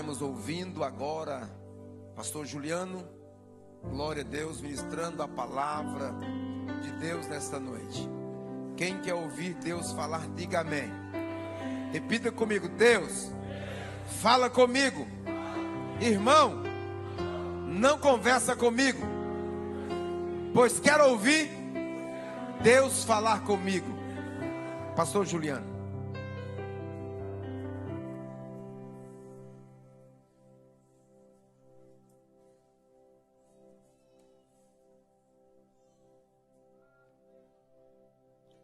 Estamos ouvindo agora Pastor Juliano, glória a Deus, ministrando a palavra de Deus nesta noite. Quem quer ouvir Deus falar, diga amém. Repita comigo: Deus, fala comigo. Irmão, não conversa comigo, pois quero ouvir Deus falar comigo. Pastor Juliano.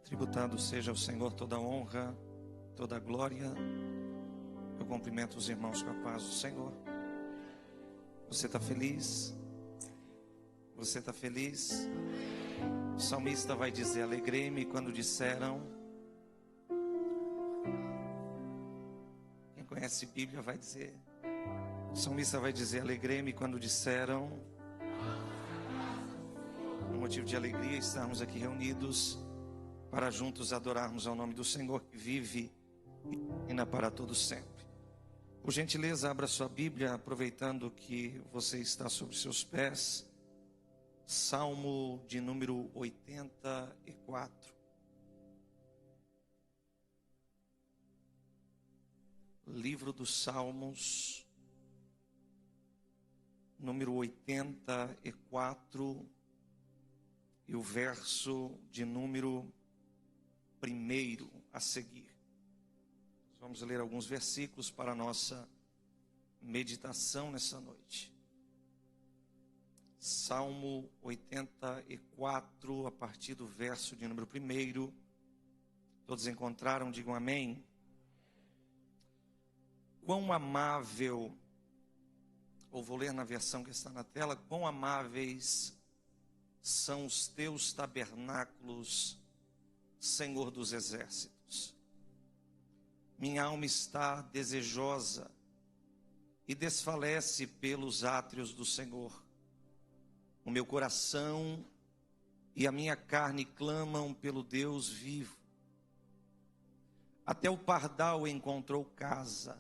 Tributado seja ao Senhor toda a honra, toda a glória. Eu cumprimento os irmãos com a paz do Senhor. Você está feliz? Você está feliz? O salmista vai dizer: alegrei-me quando disseram. Quem conhece Bíblia vai dizer. O salmista vai dizer: alegrei-me quando disseram. Um motivo de alegria estarmos aqui reunidos para juntos adorarmos ao nome do Senhor que vive e reina para todo sempre. Por gentileza, abra sua Bíblia, aproveitando que você está sobre seus pés. Salmo de número 84. Livro dos Salmos, número 84, e o verso de número 1 a seguir. Vamos ler alguns versículos para a nossa meditação nessa noite. Salmo 84, a partir do verso de número 1. Todos encontraram? Digam amém. Quão amável, ou vou ler na versão que está na tela: quão amáveis são os teus tabernáculos, Senhor dos exércitos. Minha alma está desejosa e desfalece pelos átrios do Senhor. O meu coração e a minha carne clamam pelo Deus vivo. Até o pardal encontrou casa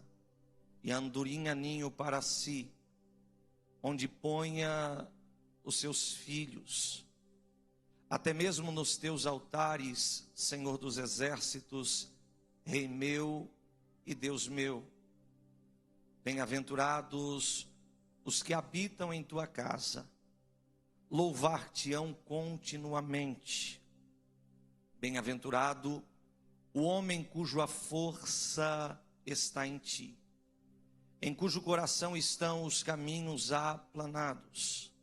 e a andorinha ninho para si, onde ponha os seus filhos. Até mesmo nos teus altares, Senhor dos exércitos, Rei meu e Deus meu. Bem-aventurados os que habitam em tua casa, louvar-te-ão continuamente. Bem-aventurado o homem cuja força está em ti, em cujo coração estão os caminhos aplanados,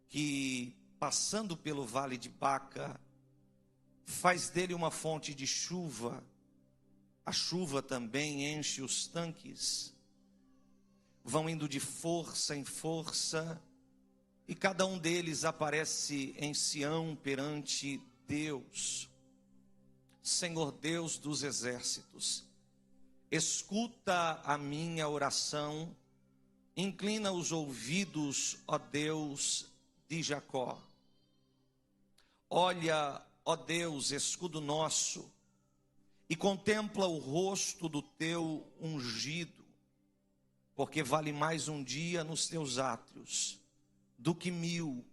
que passando pelo vale de Baca, faz dele uma fonte de chuva. A chuva também enche os tanques. Vão indo de força em força, e cada um deles aparece em Sião perante Deus. Senhor Deus dos exércitos, escuta a minha oração, inclina os ouvidos, ó Deus de Jacó. Olha, ó Deus, escudo nosso, e contempla o rosto do teu ungido, porque vale mais um dia nos teus átrios do que 1000.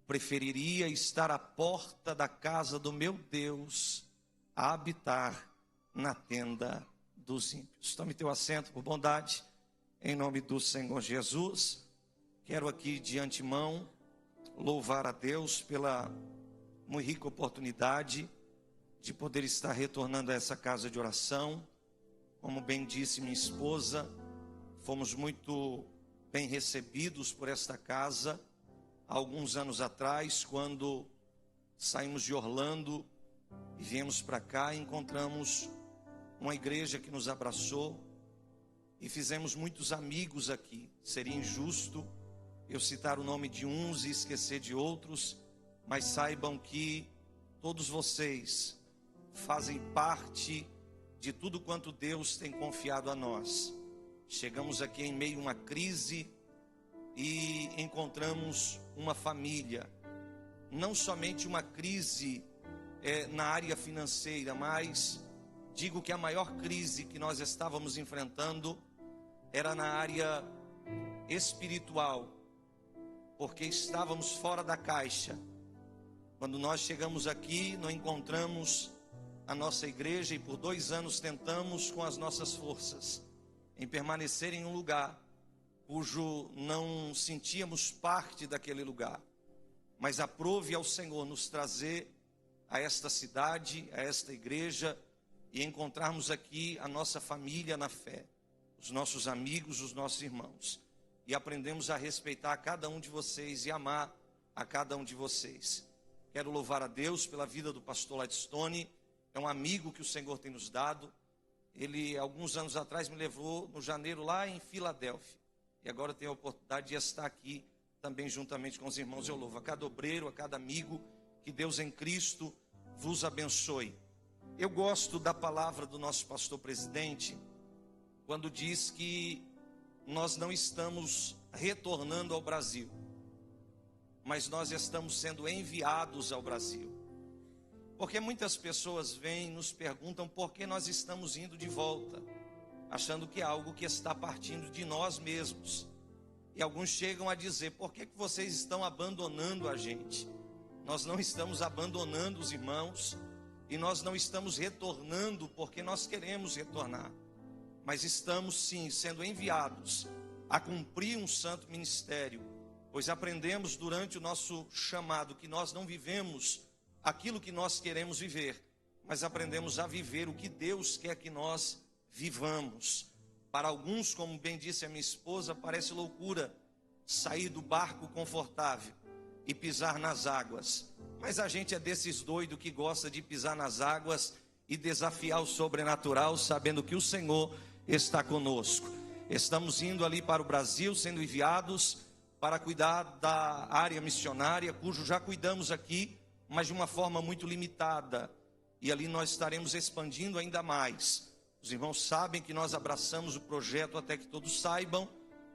Preferiria estar à porta da casa do meu Deus a habitar na tenda dos ímpios. Tome teu assento por bondade, em nome do Senhor Jesus. Quero aqui de antemão louvar a Deus pela muito rica oportunidade de poder estar retornando a essa casa de oração. Como bem disse minha esposa, fomos muito bem recebidos por esta casa há alguns anos atrás, quando saímos de Orlando e viemos para cá. Encontramos uma igreja que nos abraçou e fizemos muitos amigos aqui. Seria injusto eu citar o nome de uns e esquecer de outros, mas saibam que todos vocês fazem parte de tudo quanto Deus tem confiado a nós. Chegamos aqui em meio a uma crise e encontramos uma família. Não somente uma crise na área financeira, mas digo que a maior crise que nós estávamos enfrentando era na área espiritual, porque estávamos fora da caixa. Quando nós chegamos aqui, não encontramos a nossa igreja e por 2 anos tentamos com as nossas forças em permanecer em um lugar cujo não sentíamos parte daquele lugar. Mas aprove ao Senhor nos trazer a esta cidade, a esta igreja, e encontrarmos aqui a nossa família na fé, os nossos amigos, os nossos irmãos. E aprendemos a respeitar a cada um de vocês e amar a cada um de vocês. Quero louvar a Deus pela vida do pastor Ladstone. É um amigo que o Senhor tem nos dado. Ele, alguns anos atrás, me levou no janeiro lá em Filadélfia. E agora eu tenho a oportunidade de estar aqui também juntamente com os irmãos. Eu louvo a cada obreiro, a cada amigo. Que Deus em Cristo vos abençoe. Eu gosto da palavra do nosso pastor presidente, quando diz que nós não estamos retornando ao Brasil, mas nós estamos sendo enviados ao Brasil. Porque muitas pessoas vêm e nos perguntam por que nós estamos indo de volta, achando que é algo que está partindo de nós mesmos. E alguns chegam a dizer: por que vocês estão abandonando a gente? Nós não estamos abandonando os irmãos, e nós não estamos retornando porque nós queremos retornar, mas estamos sim sendo enviados a cumprir um santo ministério, pois aprendemos durante o nosso chamado que nós não vivemos aquilo que nós queremos viver, mas aprendemos a viver o que Deus quer que nós vivamos. Para alguns, como bem disse a minha esposa, parece loucura sair do barco confortável e pisar nas águas, mas a gente é desses doidos que gosta de pisar nas águas e desafiar o sobrenatural, sabendo que o Senhor está conosco. Estamos indo ali para o Brasil, sendo enviados para cuidar da área missionária, cujo já cuidamos aqui, mas de uma forma muito limitada, e ali nós estaremos expandindo ainda mais. Os irmãos sabem que nós abraçamos o projeto Até que Todos Saibam,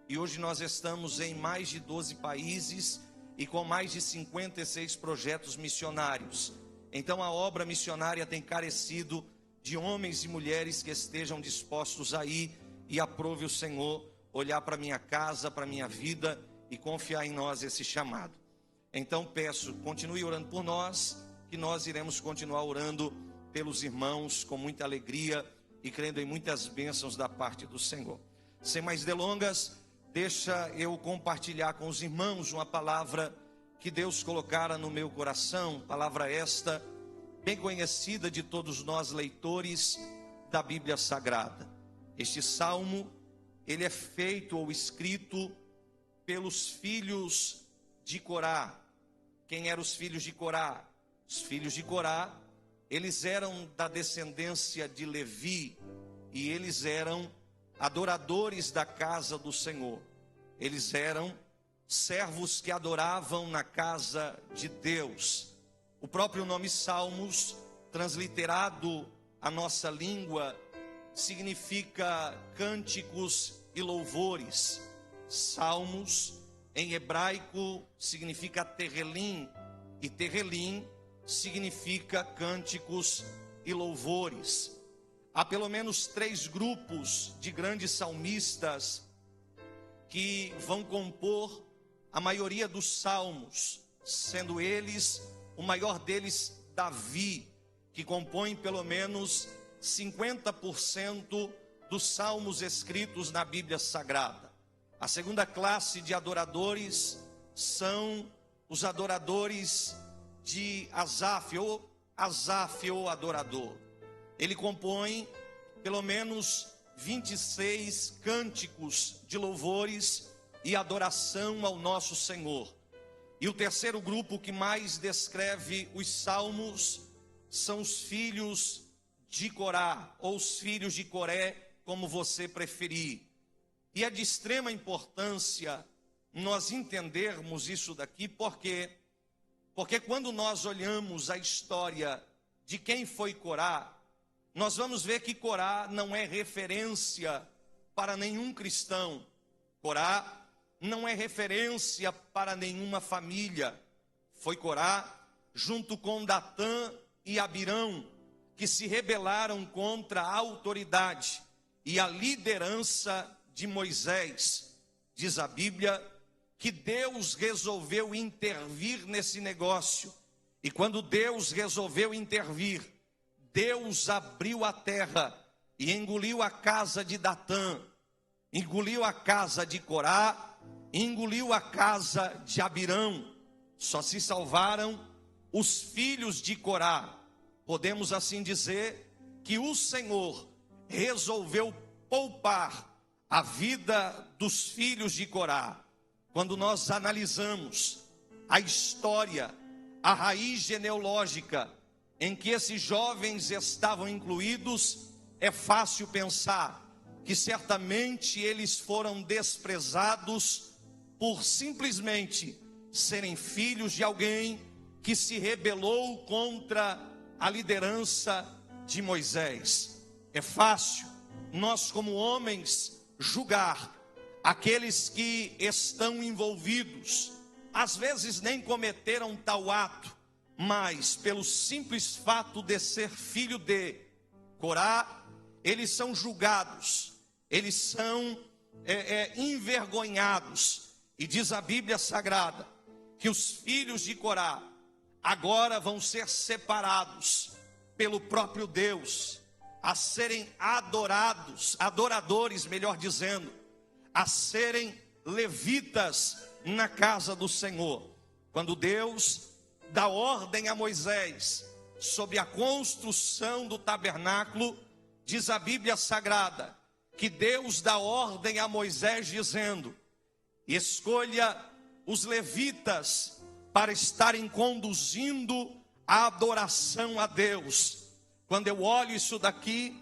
e hoje nós estamos em mais de 12 países, e com mais de 56 projetos missionários. Então a obra missionária tem carecido de homens e mulheres que estejam dispostos a ir, e aprove o Senhor olhar para minha casa, para minha vida e confiar em nós esse chamado. Então peço, continue orando por nós, que nós iremos continuar orando pelos irmãos com muita alegria e crendo em muitas bênçãos da parte do Senhor. Sem mais delongas, deixa eu compartilhar com os irmãos uma palavra que Deus colocara no meu coração, palavra esta, bem conhecida de todos nós leitores da Bíblia Sagrada. Este salmo, ele é feito ou escrito pelos filhos de Corá. Quem eram os filhos de Corá? Os filhos de Corá, eles eram da descendência de Levi, e eles eram adoradores da casa do Senhor. Eles eram servos que adoravam na casa de Deus. O próprio nome Salmos, transliterado à nossa língua, significa cânticos e louvores. Salmos, em hebraico, significa terrelim, e terrelim significa cânticos e louvores. Há pelo menos 3 grupos de grandes salmistas que vão compor a maioria dos salmos, sendo eles, o maior deles, Davi, que compõe pelo menos 50% dos salmos escritos na Bíblia Sagrada. A segunda classe de adoradores são os adoradores de Asaf, ou adorador. Ele compõe pelo menos 26 cânticos de louvores e adoração ao nosso Senhor. E o terceiro grupo que mais descreve os salmos são os filhos de Corá, ou os filhos de Coré, como você preferir. E é de extrema importância nós entendermos isso daqui, porque quando nós olhamos a história de quem foi Corá, nós vamos ver que Corá não é referência para nenhum cristão. Corá não é referência para nenhuma família. Foi Corá, junto com Datã e Abirão, que se rebelaram contra a autoridade e a liderança de Moisés, diz a Bíblia, que Deus resolveu intervir nesse negócio. E quando Deus resolveu intervir, Deus abriu a terra e engoliu a casa de Datã, engoliu a casa de Corá, engoliu a casa de Abirão. Só se salvaram os filhos de Corá. Podemos assim dizer que o Senhor resolveu poupar a vida dos filhos de Corá. Quando nós analisamos a história, a raiz genealógica em que esses jovens estavam incluídos, é fácil pensar que certamente eles foram desprezados por simplesmente serem filhos de alguém que se rebelou contra a liderança de Moisés. É fácil nós, como homens, julgar aqueles que estão envolvidos. Às vezes nem cometeram tal ato, mas pelo simples fato de ser filho de Corá, eles são julgados, eles são envergonhados. E diz a Bíblia Sagrada que os filhos de Corá agora vão ser separados pelo próprio Deus, a serem adoradores, melhor dizendo, a serem levitas na casa do Senhor. Quando Deus dá ordem a Moisés sobre a construção do tabernáculo, diz a Bíblia Sagrada que Deus dá ordem a Moisés dizendo: escolha os levitas para estarem conduzindo a adoração a Deus. Quando eu olho isso daqui,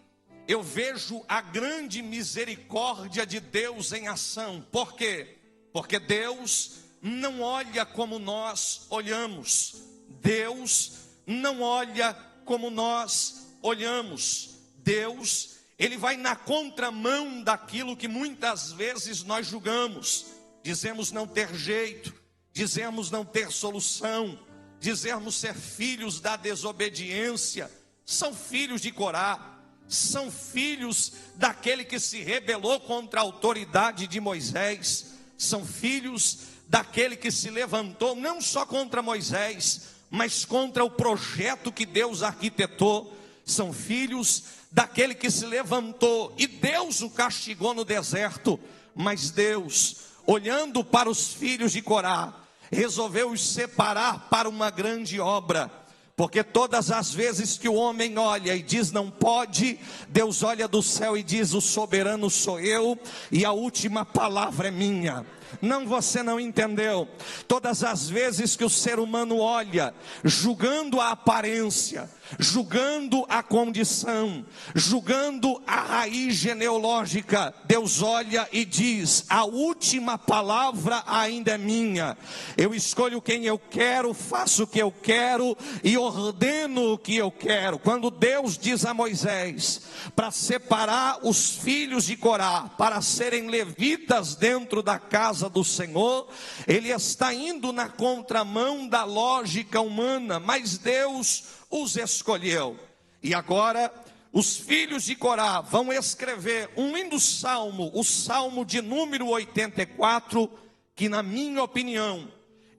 eu vejo a grande misericórdia de Deus em ação. Por quê? Porque Deus não olha como nós olhamos. Deus não olha como nós olhamos. Deus, Ele vai na contramão daquilo que muitas vezes nós julgamos. Dizemos não ter jeito, dizemos não ter solução, dizemos ser filhos da desobediência. São filhos de Corá, são filhos daquele que se rebelou contra a autoridade de Moisés, são filhos daquele que se levantou não só contra Moisés, mas contra o projeto que Deus arquitetou. São filhos daquele que se levantou e Deus o castigou no deserto, mas Deus, olhando para os filhos de Corá, resolveu os separar para uma grande obra. Porque todas as vezes que o homem olha e diz não pode, Deus olha do céu e diz: o soberano sou eu e a última palavra é minha. Não, você não entendeu. Todas as vezes que o ser humano olha, julgando a aparência, julgando a condição, julgando a raiz genealógica, Deus olha e diz: a última palavra ainda é minha. Eu escolho quem eu quero, faço o que eu quero e ordeno o que eu quero. Quando Deus diz a Moisés para separar os filhos de Corá, para serem levitas dentro da casa do Senhor, Ele está indo na contramão da lógica humana, mas Deus os escolheu. E agora os filhos de Corá vão escrever um lindo salmo, o salmo de número 84, que na minha opinião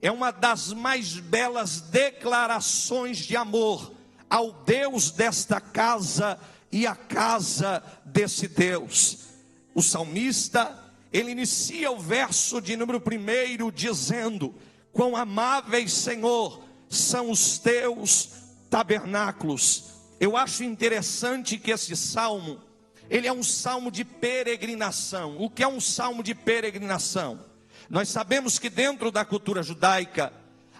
é uma das mais belas declarações de amor ao Deus desta casa e à casa desse Deus. O salmista, ele inicia o verso de número 1 dizendo: quão amáveis, Senhor, são os teus tabernáculos. Eu acho interessante que esse salmo, ele é um salmo de peregrinação. O que é um salmo de peregrinação? Nós sabemos que dentro da cultura judaica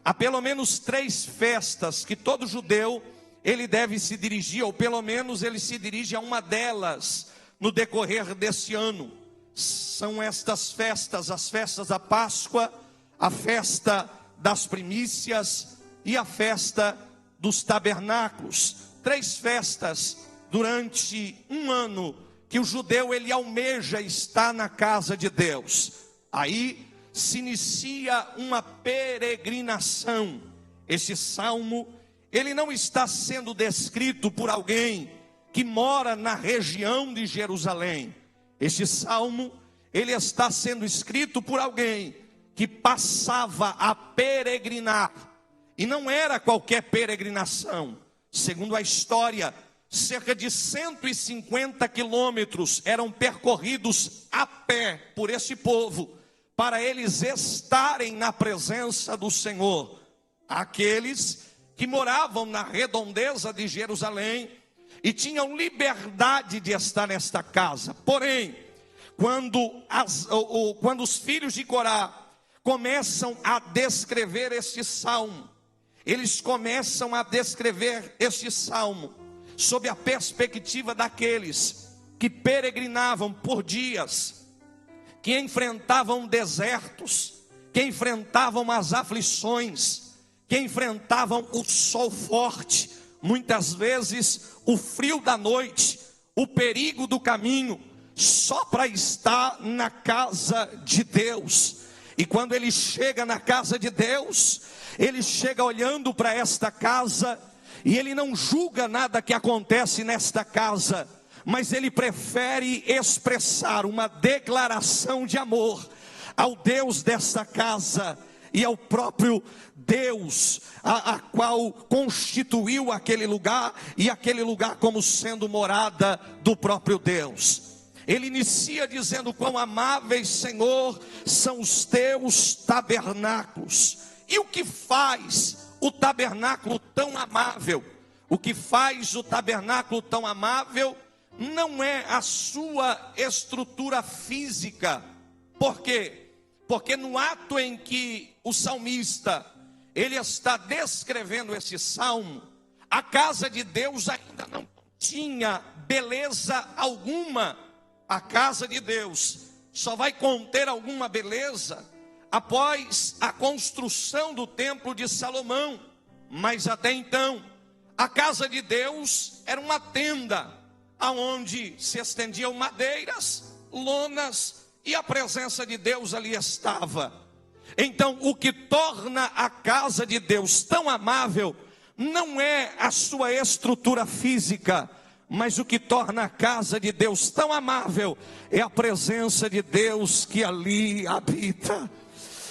há pelo menos 3 festas que todo judeu ele deve se dirigir, ou pelo menos ele se dirige a uma delas no decorrer desse ano. São estas festas, as festas da Páscoa, a festa das primícias e a festa dos tabernáculos. 3 festas durante um ano que o judeu ele almeja estar na casa de Deus. Aí se inicia uma peregrinação. Esse salmo, ele não está sendo descrito por alguém que mora na região de Jerusalém. Este salmo, ele está sendo escrito por alguém que passava a peregrinar. E não era qualquer peregrinação. Segundo a história, cerca de 150 quilômetros eram percorridos a pé por esse povo, para eles estarem na presença do Senhor. Aqueles que moravam na redondeza de Jerusalém e tinham liberdade de estar nesta casa. Porém, quando os filhos de Corá começam a descrever este salmo, eles começam a descrever este salmo sob a perspectiva daqueles que peregrinavam por dias, que enfrentavam desertos, que enfrentavam as aflições, que enfrentavam o sol forte, muitas vezes o frio da noite, o perigo do caminho, só para estar na casa de Deus. E quando ele chega na casa de Deus, ele chega olhando para esta casa, e ele não julga nada que acontece nesta casa, mas ele prefere expressar uma declaração de amor ao Deus desta casa e ao próprio Deus, a qual constituiu aquele lugar, e aquele lugar como sendo morada do próprio Deus. Ele inicia dizendo: quão amáveis, Senhor, são os teus tabernáculos. E o que faz o tabernáculo tão amável? O que faz o tabernáculo tão amável não é a sua estrutura física. Por quê? Porque no ato em que o salmista, ele está descrevendo esse salmo, a casa de Deus ainda não tinha beleza alguma. A casa de Deus só vai conter alguma beleza após a construção do templo de Salomão. Mas até então, a casa de Deus era uma tenda, aonde se estendiam madeiras, lonas, e a presença de Deus ali estava. Então, o que torna a casa de Deus tão amável não é a sua estrutura física, mas o que torna a casa de Deus tão amável é a presença de Deus que ali habita.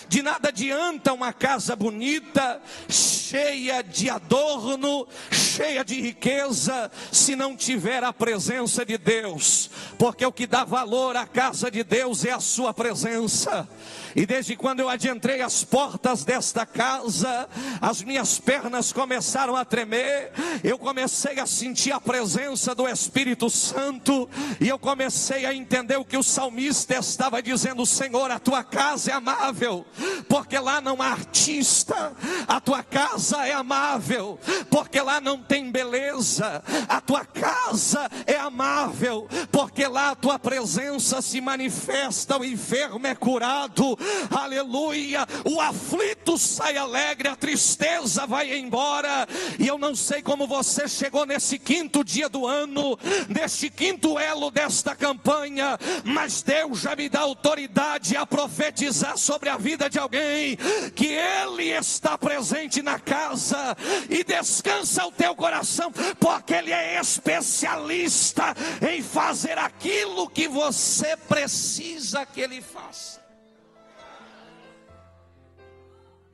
De nada adianta uma casa bonita, cheia de adorno, cheia de riqueza, se não tiver a presença de Deus. Porque o que dá valor à casa de Deus é a sua presença. E desde quando eu adentrei as portas desta casa, as minhas pernas começaram a tremer, eu comecei a sentir a presença do Espírito Santo, e eu comecei a entender o que o salmista estava dizendo: Senhor, a tua casa é amável, porque lá não há artista. A tua casa é amável, porque lá não tem beleza. A tua casa é amável, porque lá a tua presença se manifesta, o enfermo é curado. Aleluia, o aflito sai alegre, a tristeza vai embora. E eu não sei como você chegou nesse quinto dia do ano, neste quinto elo desta campanha, mas Deus já me dá autoridade a profetizar sobre a vida de alguém, que Ele está presente na casa, e descansa o teu coração, porque Ele é especialista em fazer aquilo que você precisa que Ele faça.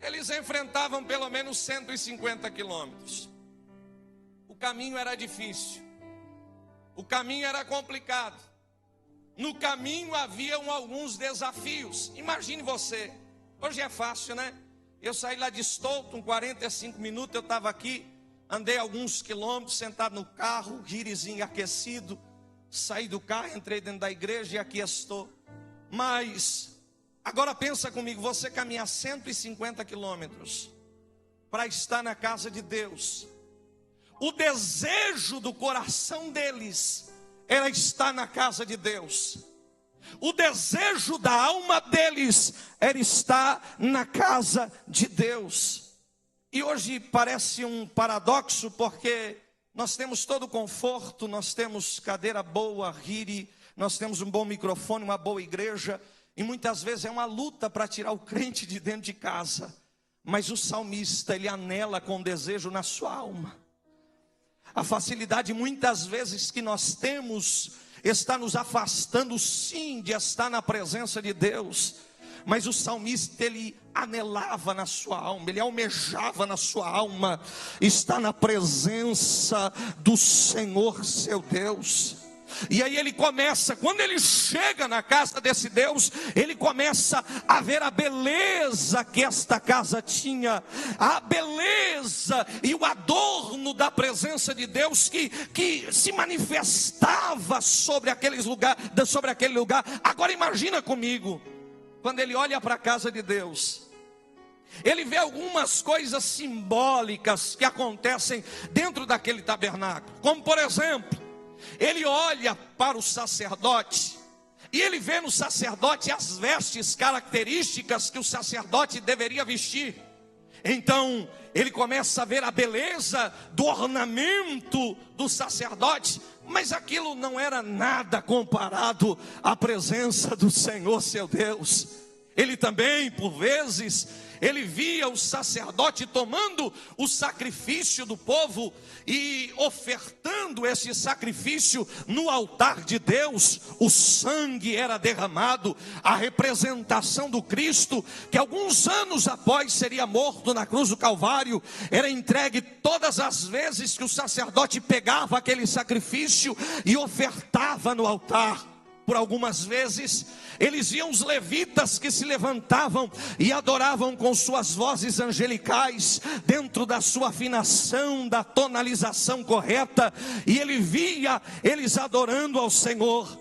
Eles enfrentavam pelo menos 150 quilômetros. O caminho era difícil. O caminho era complicado. No caminho haviam alguns desafios. Imagine você. Hoje é fácil, né? Eu saí lá de Stoughton, 45 minutos, eu estava aqui. Andei alguns quilômetros, sentado no carro, girizinho aquecido. Saí do carro, entrei dentro da igreja e aqui estou. Mas agora pensa comigo, você caminhar 150 quilômetros para estar na casa de Deus. O desejo do coração deles era estar na casa de Deus. O desejo da alma deles era estar na casa de Deus. E hoje parece um paradoxo, porque nós temos todo o conforto, nós temos cadeira boa, rire, nós temos um bom microfone, uma boa igreja. E muitas vezes é uma luta para tirar o crente de dentro de casa. Mas o salmista, ele anela com desejo na sua alma. A facilidade muitas vezes que nós temos está nos afastando sim de estar na presença de Deus. Mas o salmista, ele anelava na sua alma, ele almejava na sua alma estar na presença do Senhor seu Deus. E aí ele começa, quando ele chega na casa desse Deus, ele começa a ver a beleza que esta casa tinha, a beleza e o adorno da presença de Deus que se manifestava sobre aquele lugar. Agora imagina comigo, quando ele olha para a casa de Deus, ele vê algumas coisas simbólicas que acontecem dentro daquele tabernáculo, como por exemplo, ele olha para o sacerdote e ele vê no sacerdote as vestes características que o sacerdote deveria vestir. Então ele começa a ver a beleza do ornamento do sacerdote, mas aquilo não era nada comparado à presença do Senhor seu Deus. Ele também, por vezes, ele via o sacerdote tomando o sacrifício do povo e ofertando esse sacrifício no altar de Deus. O sangue era derramado, a representação do Cristo, que alguns anos após seria morto na cruz do Calvário, era entregue todas as vezes que o sacerdote pegava aquele sacrifício e ofertava no altar. Por algumas vezes, eles viam os levitas que se levantavam e adoravam com suas vozes angelicais, dentro da sua afinação, da tonalização correta, e ele via eles adorando ao Senhor.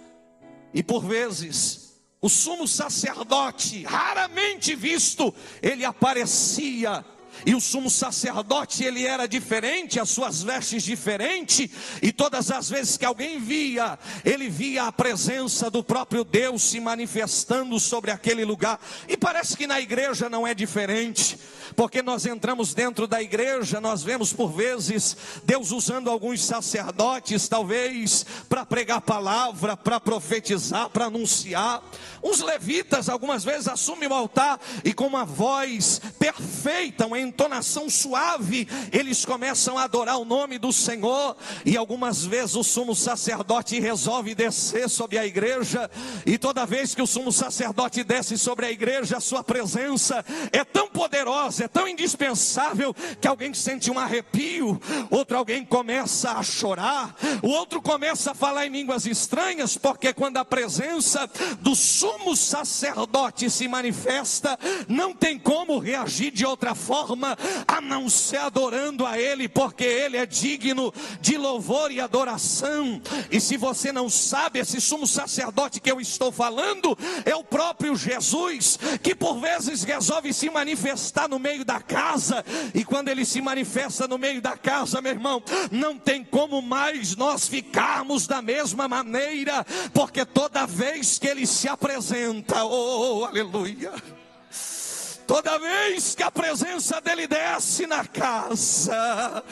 E por vezes, o sumo sacerdote, raramente visto, ele aparecia. E o sumo sacerdote, ele era diferente, as suas vestes diferentes, e todas as vezes que alguém via, ele via a presença do próprio Deus se manifestando sobre aquele lugar. E parece que na igreja não é diferente, porque nós entramos dentro da igreja, nós vemos por vezes Deus usando alguns sacerdotes, talvez para pregar a palavra, para profetizar, para anunciar. Os levitas algumas vezes assumem o altar e com uma voz perfeita, uma entonação suave, eles começam a adorar o nome do Senhor. E algumas vezes o sumo sacerdote resolve descer sobre a igreja, e toda vez que o sumo sacerdote desce sobre a igreja, a sua presença é tão poderosa, é tão indispensável, que alguém sente um arrepio, alguém começa a chorar, o outro começa a falar em línguas estranhas, porque quando a presença do sumo sacerdote se manifesta, não tem como reagir de outra forma a não ser adorando a ele, porque ele é digno de louvor e adoração. E se você não sabe, esse sumo sacerdote que eu estou falando é o próprio Jesus, que por vezes resolve se manifestar no meio da casa. E quando ele se manifesta no meio da casa, meu irmão, não tem como mais nós ficarmos da mesma maneira, porque toda vez que ele se apresenta, oh aleluia, toda vez que a presença dele desce na casa,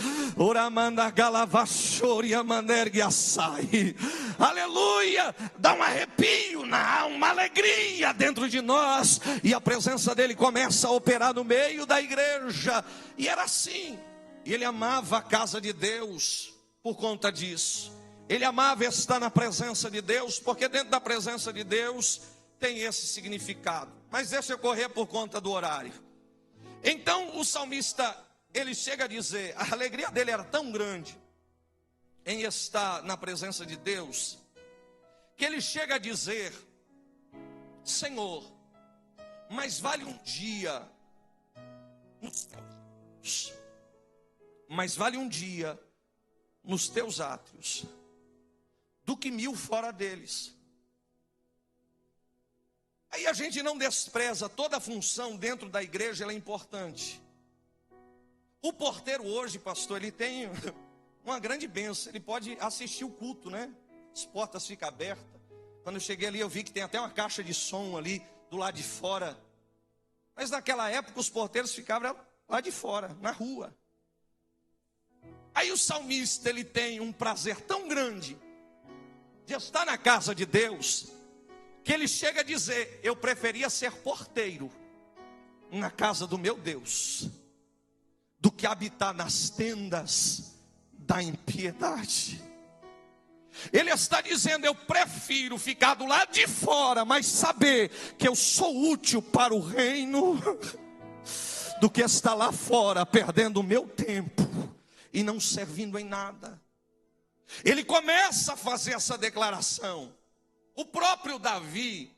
aleluia, dá um arrepio na alma, uma alegria dentro de nós, e a presença dele começa a operar no meio da igreja. E era assim, e ele amava a casa de Deus por conta disso. Ele amava estar na presença de Deus, porque dentro da presença de Deus tem esse significado. Mas deixa eu correr por conta do horário. Então o salmista, ele chega a dizer, a alegria dele era tão grande em estar na presença de Deus, que ele chega a dizer: Senhor, mais vale um dia nos teus átrios do que 1000 fora deles. Aí a gente não despreza toda a função dentro da igreja, ela é importante. O porteiro hoje, pastor, ele tem uma grande bênção, ele pode assistir o culto, né? As portas ficam abertas. Quando eu cheguei ali, eu vi que tem até uma caixa de som ali do lado de fora. Mas naquela época os porteiros ficavam lá de fora, na rua. Aí o salmista, ele tem um prazer tão grande de estar na casa de Deus, que ele chega a dizer: eu preferia ser porteiro na casa do meu Deus do que habitar nas tendas da impiedade. Ele está dizendo: eu prefiro ficar do lado de fora, mas saber que eu sou útil para o reino, do que estar lá fora perdendo o meu tempo e não servindo em nada. Ele começa a fazer essa declaração. O próprio Davi,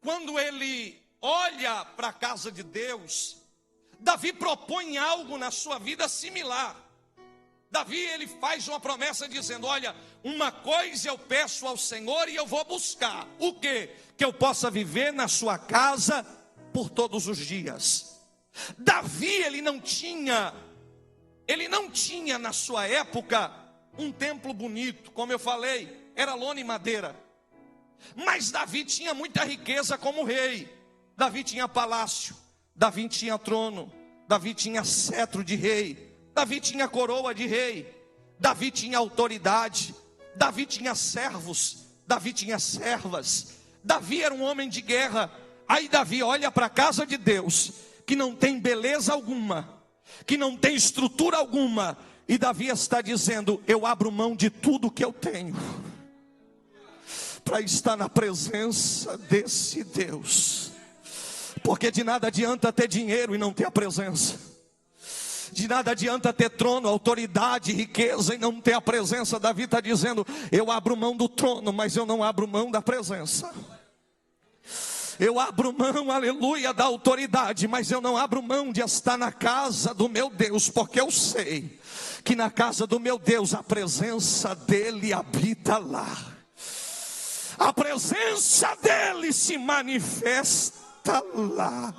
quando ele olha para a casa de Deus, Davi propõe algo na sua vida similar. Davi, ele faz uma promessa dizendo: olha, uma coisa eu peço ao Senhor e eu vou buscar. O quê? Que eu possa viver na sua casa por todos os dias. Davi, ele não tinha na sua época um templo bonito, como eu falei, era lona e madeira. Mas Davi tinha muita riqueza como rei. Davi tinha palácio, Davi tinha trono, Davi tinha cetro de rei, Davi tinha coroa de rei, Davi tinha autoridade, Davi tinha servos, Davi tinha servas. Davi era um homem de guerra. Aí Davi olha para a casa de Deus, que não tem beleza alguma, que não tem estrutura alguma, e Davi está dizendo: eu abro mão de tudo que eu tenho para estar na presença desse Deus. Porque de nada adianta ter dinheiro e não ter a presença. De nada adianta ter trono, autoridade, riqueza e não ter a presença. Davi está dizendo: eu abro mão do trono, mas eu não abro mão da presença. Eu abro mão, aleluia, da autoridade, mas eu não abro mão de estar na casa do meu Deus, porque eu sei que na casa do meu Deus a presença dele habita lá. A presença dele se manifesta lá.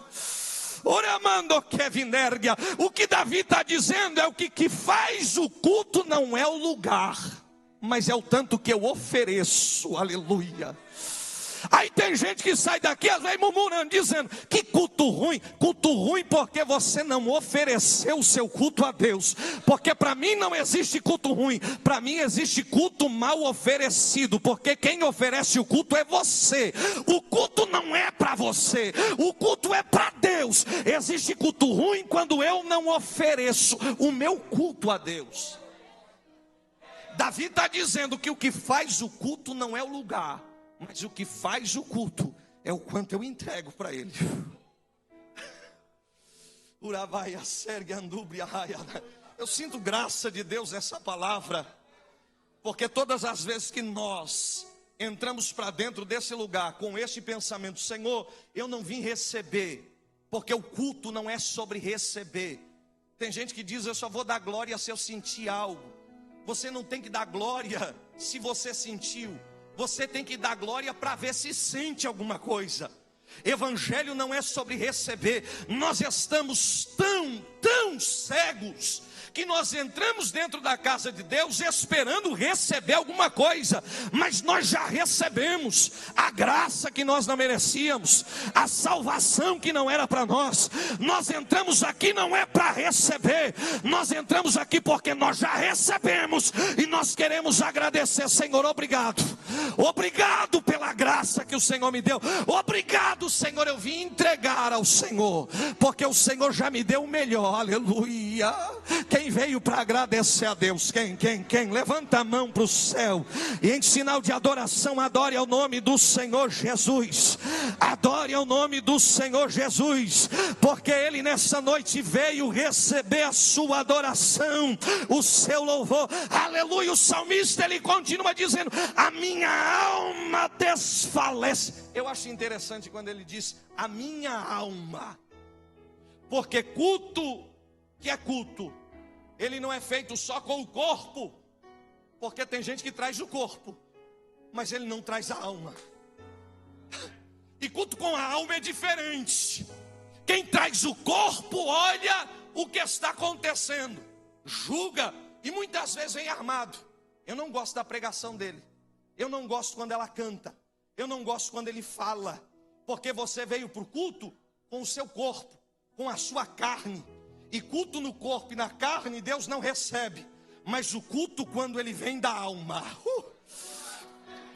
Oramando Kevinergia. O que Davi está dizendo é: o que faz o culto não é o lugar, mas é o tanto que eu ofereço, aleluia. Aí tem gente que sai daqui às vezes murmurando, dizendo: que culto ruim porque você não ofereceu o seu culto a Deus. Porque para mim não existe culto ruim, para mim existe culto mal oferecido, porque quem oferece o culto é você. O culto não é para você, o culto é para Deus. Existe culto ruim quando eu não ofereço o meu culto a Deus. Davi está dizendo que o que faz o culto não é o lugar, mas o que faz o culto é o quanto eu entrego para ele. Eu sinto graça de Deus nessa palavra, porque todas as vezes que nós entramos para dentro desse lugar com esse pensamento: Senhor, eu não vim receber, porque o culto não é sobre receber. Tem gente que diz: eu só vou dar glória se eu sentir algo. Você não tem que dar glória se você sentiu. Você tem que dar glória para ver se sente alguma coisa. Evangelho não é sobre receber. Nós estamos tão cegos que nós entramos dentro da casa de Deus esperando receber alguma coisa, mas nós já recebemos a graça que nós não merecíamos, a salvação que não era para nós. Nós entramos aqui não é para receber, nós entramos aqui porque nós já recebemos e nós queremos agradecer. Senhor, obrigado pela graça que o Senhor me deu. Obrigado, Senhor, eu vim entregar ao Senhor, porque o Senhor já me deu o melhor. Aleluia. Quem veio para agradecer a Deus? Quem? Levanta a mão para o céu e em sinal de adoração adore ao nome do Senhor Jesus. Adore ao nome do Senhor Jesus, porque Ele nessa noite veio receber a sua adoração, o seu louvor. Aleluia. O salmista, ele continua dizendo: a minha alma desfalece. Eu acho interessante quando ele diz a minha alma, porque culto que é culto, ele não é feito só com o corpo, porque tem gente que traz o corpo, mas ele não traz a alma. E culto com a alma é diferente. Quem traz o corpo olha o que está acontecendo, julga e muitas vezes vem armado. Eu não gosto da pregação dele, eu não gosto quando ela canta, eu não gosto quando ele fala, porque você veio para o culto com o seu corpo, com a sua carne. E culto no corpo e na carne Deus não recebe, mas o culto quando ele vem da alma,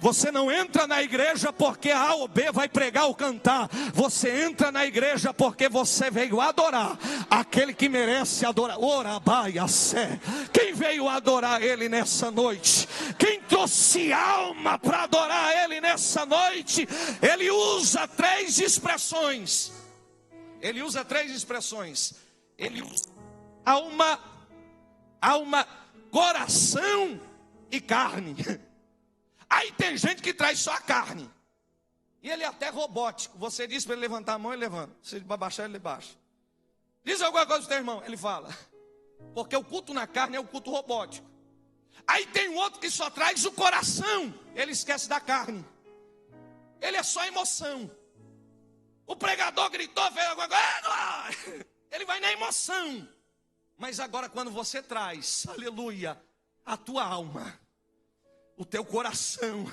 Você não entra na igreja porque A ou B vai pregar ou cantar. Você entra na igreja porque você veio adorar aquele que merece adorar. Orabaiacé. Quem veio adorar Ele nessa noite? Quem trouxe alma para adorar Ele nessa noite? Ele usa três expressões. Ele usa alma, coração e carne. Aí tem gente que traz só a carne. E ele é até robótico. Você diz para ele levantar a mão, ele levanta. Se ele baixar, ele baixa. Diz alguma coisa para o teu irmão, ele fala. Porque o culto na carne é o culto robótico. Aí tem um outro que só traz o coração. Ele esquece da carne. Ele é só emoção. O pregador gritou, fez alguma coisa. Ele vai na emoção. Mas agora quando você traz, aleluia, a tua alma, o teu coração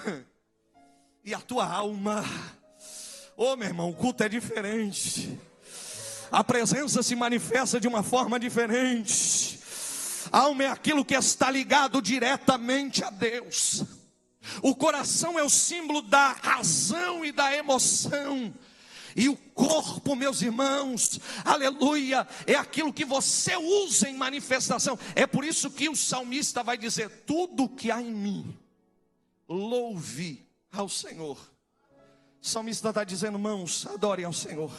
e a tua alma, ô meu irmão, o culto é diferente. A presença se manifesta de uma forma diferente. A alma é aquilo que está ligado diretamente a Deus. O coração é o símbolo da razão e da emoção. E o corpo, meus irmãos, aleluia, é aquilo que você usa em manifestação. É por isso que o salmista vai dizer: tudo que há em mim, louve ao Senhor. O salmista está dizendo: irmãos, adorem ao Senhor.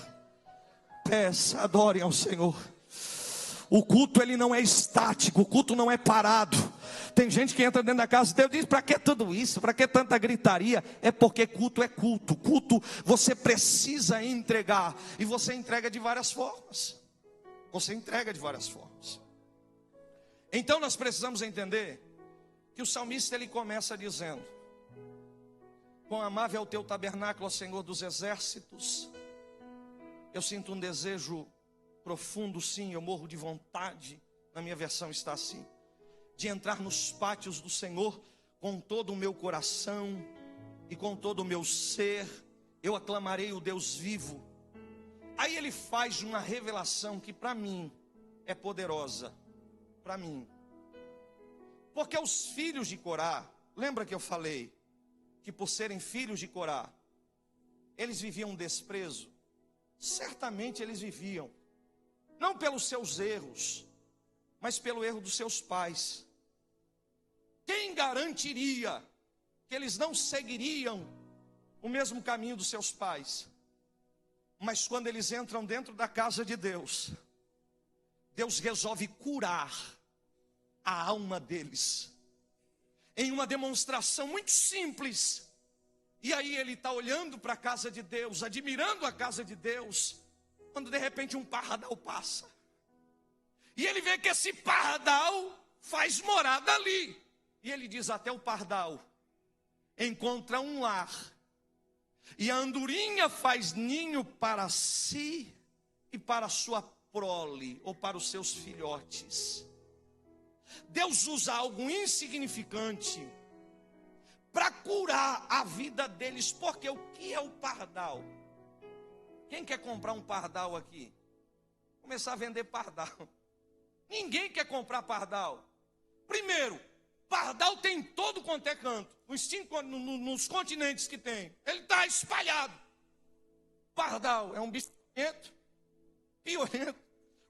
Peça, adorem ao Senhor. O culto ele não é estático, o culto não é parado. Tem gente que entra dentro da casa de Deus e diz: para que tudo isso? Para que tanta gritaria? É porque culto é culto. Culto você precisa entregar. E você entrega de várias formas. Então nós precisamos entender que o salmista ele começa dizendo: quão amável é o teu tabernáculo, ó Senhor dos exércitos. Eu sinto um desejo profundo, sim, eu morro de vontade. Na minha versão está assim: de entrar nos pátios do Senhor com todo o meu coração e com todo o meu ser. Eu aclamarei o Deus vivo. Aí ele faz uma revelação que para mim é poderosa. Para mim. Porque os filhos de Corá, lembra que eu falei que por serem filhos de Corá, eles viviam um desprezo? Certamente eles viviam, não pelos seus erros, mas pelo erro dos seus pais. Quem garantiria que eles não seguiriam o mesmo caminho dos seus pais? Mas quando eles entram dentro da casa de Deus, Deus resolve curar a alma deles, em uma demonstração muito simples. E aí ele está olhando para a casa de Deus, admirando a casa de Deus, quando de repente um pardal passa. E ele vê que esse pardal faz morada ali. E ele diz: até o pardal encontra um lar. E a andorinha faz ninho para si e para a sua prole, ou para os seus filhotes. Deus usa algo insignificante para curar a vida deles. Porque o que é o pardal? Quem quer comprar um pardal aqui? Começar a vender pardal. Ninguém quer comprar pardal. Primeiro, pardal tem todo quanto é canto. Nos continentes que tem, ele está espalhado. Pardal é um bicho piorento.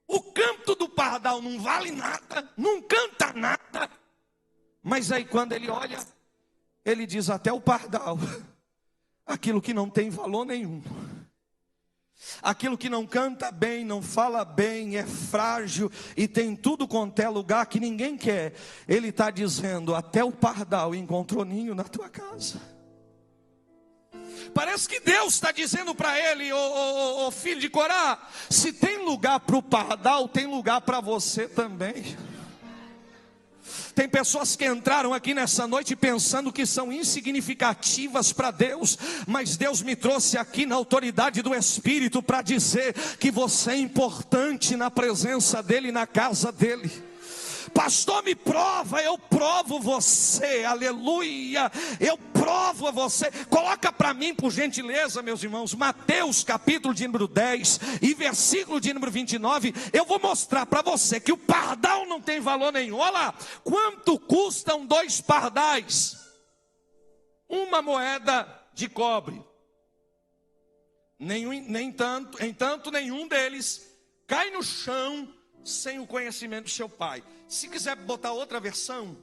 O canto do pardal não vale nada, não canta nada. Mas aí quando ele olha, ele diz: até o pardal, aquilo que não tem valor nenhum, aquilo que não canta bem, não fala bem, é frágil e tem tudo quanto é lugar que ninguém quer. Ele está dizendo: até o pardal encontrou ninho na tua casa. Parece que Deus está dizendo para ele: ô filho de Corá, se tem lugar para o pardal, tem lugar para você também. Tem pessoas que entraram aqui nessa noite pensando que são insignificativas para Deus, mas Deus me trouxe aqui na autoridade do Espírito para dizer que você é importante na presença dEle, na casa dEle. Pastor, me prova. Eu provo você, aleluia, eu provo a você. Coloca para mim, por gentileza, meus irmãos, Mateus capítulo de número 10 e versículo de número 29. Eu vou mostrar para você que o pardal não tem valor nenhum. Olha lá, quanto custam 2 pardais? uma moeda de cobre. Entanto, nenhum deles cai no chão sem o conhecimento do seu pai. Se quiser botar outra versão,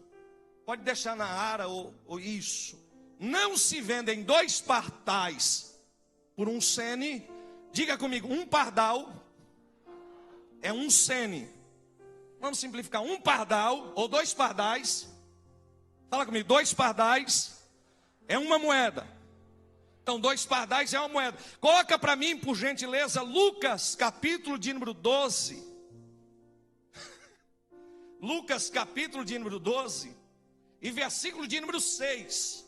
pode deixar na ara ou isso. Não se vendem 2 pardais por 1 sene. Diga comigo, 1 pardal é 1 sene. Vamos simplificar, 1 pardal ou 2 pardais. Fala comigo, 2 pardais é uma moeda. Então 2 pardais é uma moeda. Coloca para mim, por gentileza, Lucas capítulo de número 12. Lucas capítulo de número 12 e versículo de número 6.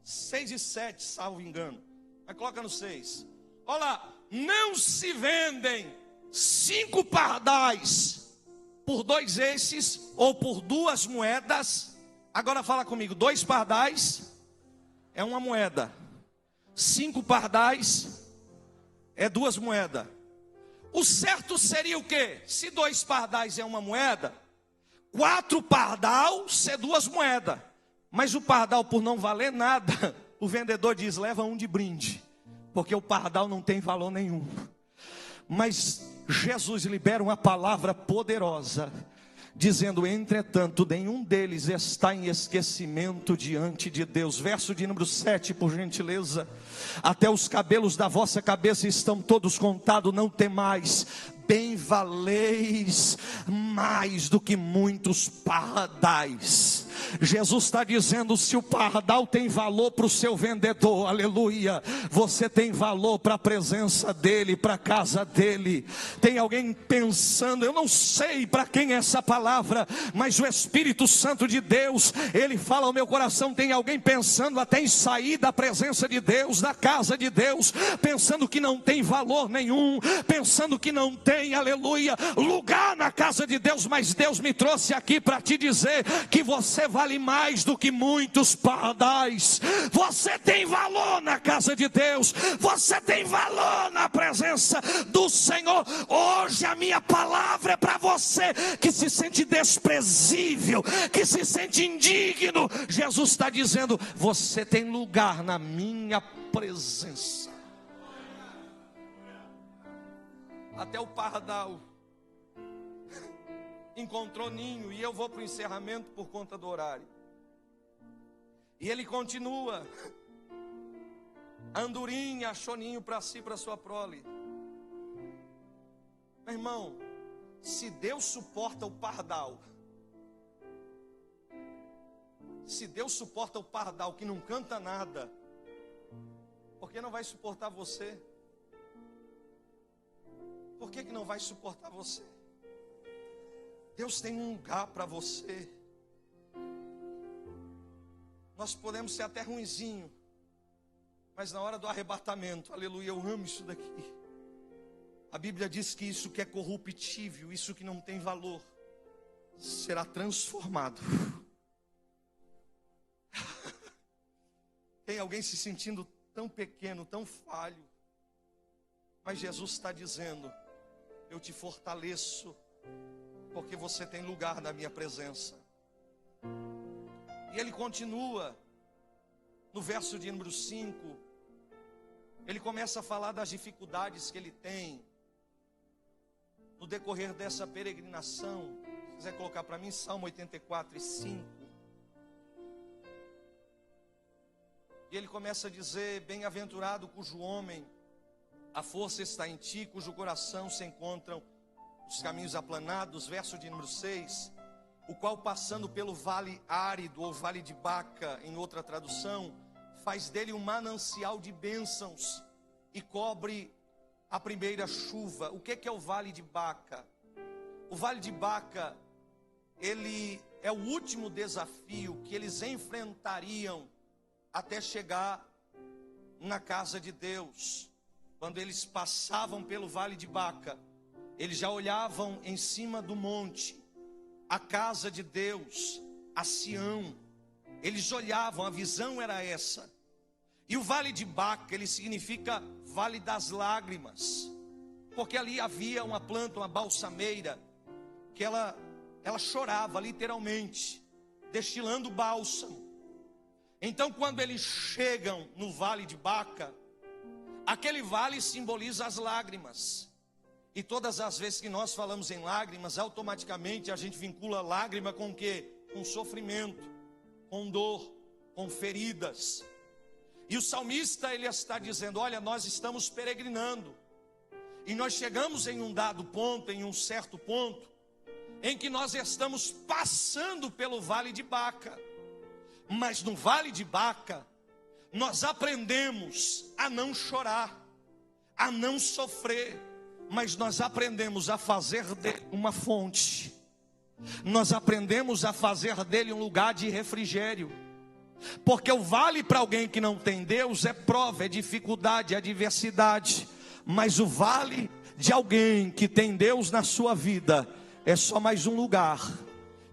6 e 7, salvo engano. Mas coloca no 6. Olha lá, não se vendem 5 pardais por 2 esses ou por 2 moedas. Agora fala comigo, 2 pardais é uma moeda. 5 pardais é 2 moedas. O certo seria o quê? Se 2 pardais é uma moeda, 4 pardal ser 2 moedas. Mas o pardal, por não valer nada, o vendedor diz, leva 1 de brinde, porque o pardal não tem valor nenhum. Mas Jesus libera uma palavra poderosa, dizendo, entretanto, nenhum deles está em esquecimento diante de Deus. Verso de número 7, por gentileza. Até os cabelos da vossa cabeça estão todos contados, não temais, bem valeis mais do que muitos pardais. Jesus está dizendo, se o pardal tem valor para o seu vendedor, aleluia, você tem valor para a presença dele, para a casa dele. Tem alguém pensando, eu não sei para quem é essa palavra, mas o Espírito Santo de Deus, ele fala ao meu coração, tem alguém pensando até em sair da presença de Deus, da casa de Deus, pensando que não tem valor nenhum, pensando que não tem, aleluia, lugar na casa de Deus, mas Deus me trouxe aqui para te dizer que você vale mais do que muitos pardais. Você tem valor na casa de Deus, você tem valor na presença do Senhor. Hoje a minha palavra é para você que se sente desprezível, que se sente indigno. Jesus está dizendo, você tem lugar na minha presença. Até o pardal encontrou ninho, e eu vou para o encerramento por conta do horário. E ele continua. A andorinha achou ninho para si, para sua prole. Meu irmão, se Deus suporta o pardal, se Deus suporta o pardal que não canta nada, por que não vai suportar você? Por que não vai suportar você? Deus tem um lugar para você. Nós podemos ser até ruinzinho, mas na hora do arrebatamento, aleluia, eu amo isso daqui. A Bíblia diz que isso que é corruptível, isso que não tem valor, será transformado. Tem alguém se sentindo tão pequeno, tão falho, mas Jesus está dizendo, eu te fortaleço, porque você tem lugar na minha presença. E ele continua, no verso de número 5, ele começa a falar das dificuldades que ele tem, no decorrer dessa peregrinação. Se quiser colocar para mim, Salmo 84 e 5. E ele começa a dizer, bem-aventurado cujo homem, a força está em ti, cujo coração se encontram os caminhos aplanados, verso de número 6, o qual passando pelo vale árido, ou vale de Baca, em outra tradução, faz dele um manancial de bênçãos, e cobre a primeira chuva. O que é o vale de Baca? O vale de Baca, ele é o último desafio que eles enfrentariam, até chegar na casa de Deus. Quando eles passavam pelo vale de Baca, eles já olhavam em cima do monte, a casa de Deus, a Sião. Eles olhavam, a visão era essa. E o vale de Baca, ele significa vale das lágrimas, porque ali havia uma planta, uma balsameira, que ela chorava literalmente, destilando bálsamo. Então, quando eles chegam no vale de Baca, aquele vale simboliza as lágrimas. E todas as vezes que nós falamos em lágrimas, automaticamente a gente vincula lágrima com o quê? Com sofrimento, com dor, com feridas. E o salmista, ele está dizendo, olha, nós estamos peregrinando. E nós chegamos em um dado ponto, em um certo ponto, em que nós estamos passando pelo vale de Baca. Mas no vale de Baca, nós aprendemos a não chorar, a não sofrer, mas nós aprendemos a fazer dele uma fonte. Nós aprendemos a fazer dele um lugar de refrigério. Porque o vale para alguém que não tem Deus é prova, é dificuldade, é adversidade. Mas o vale de alguém que tem Deus na sua vida é só mais um lugar.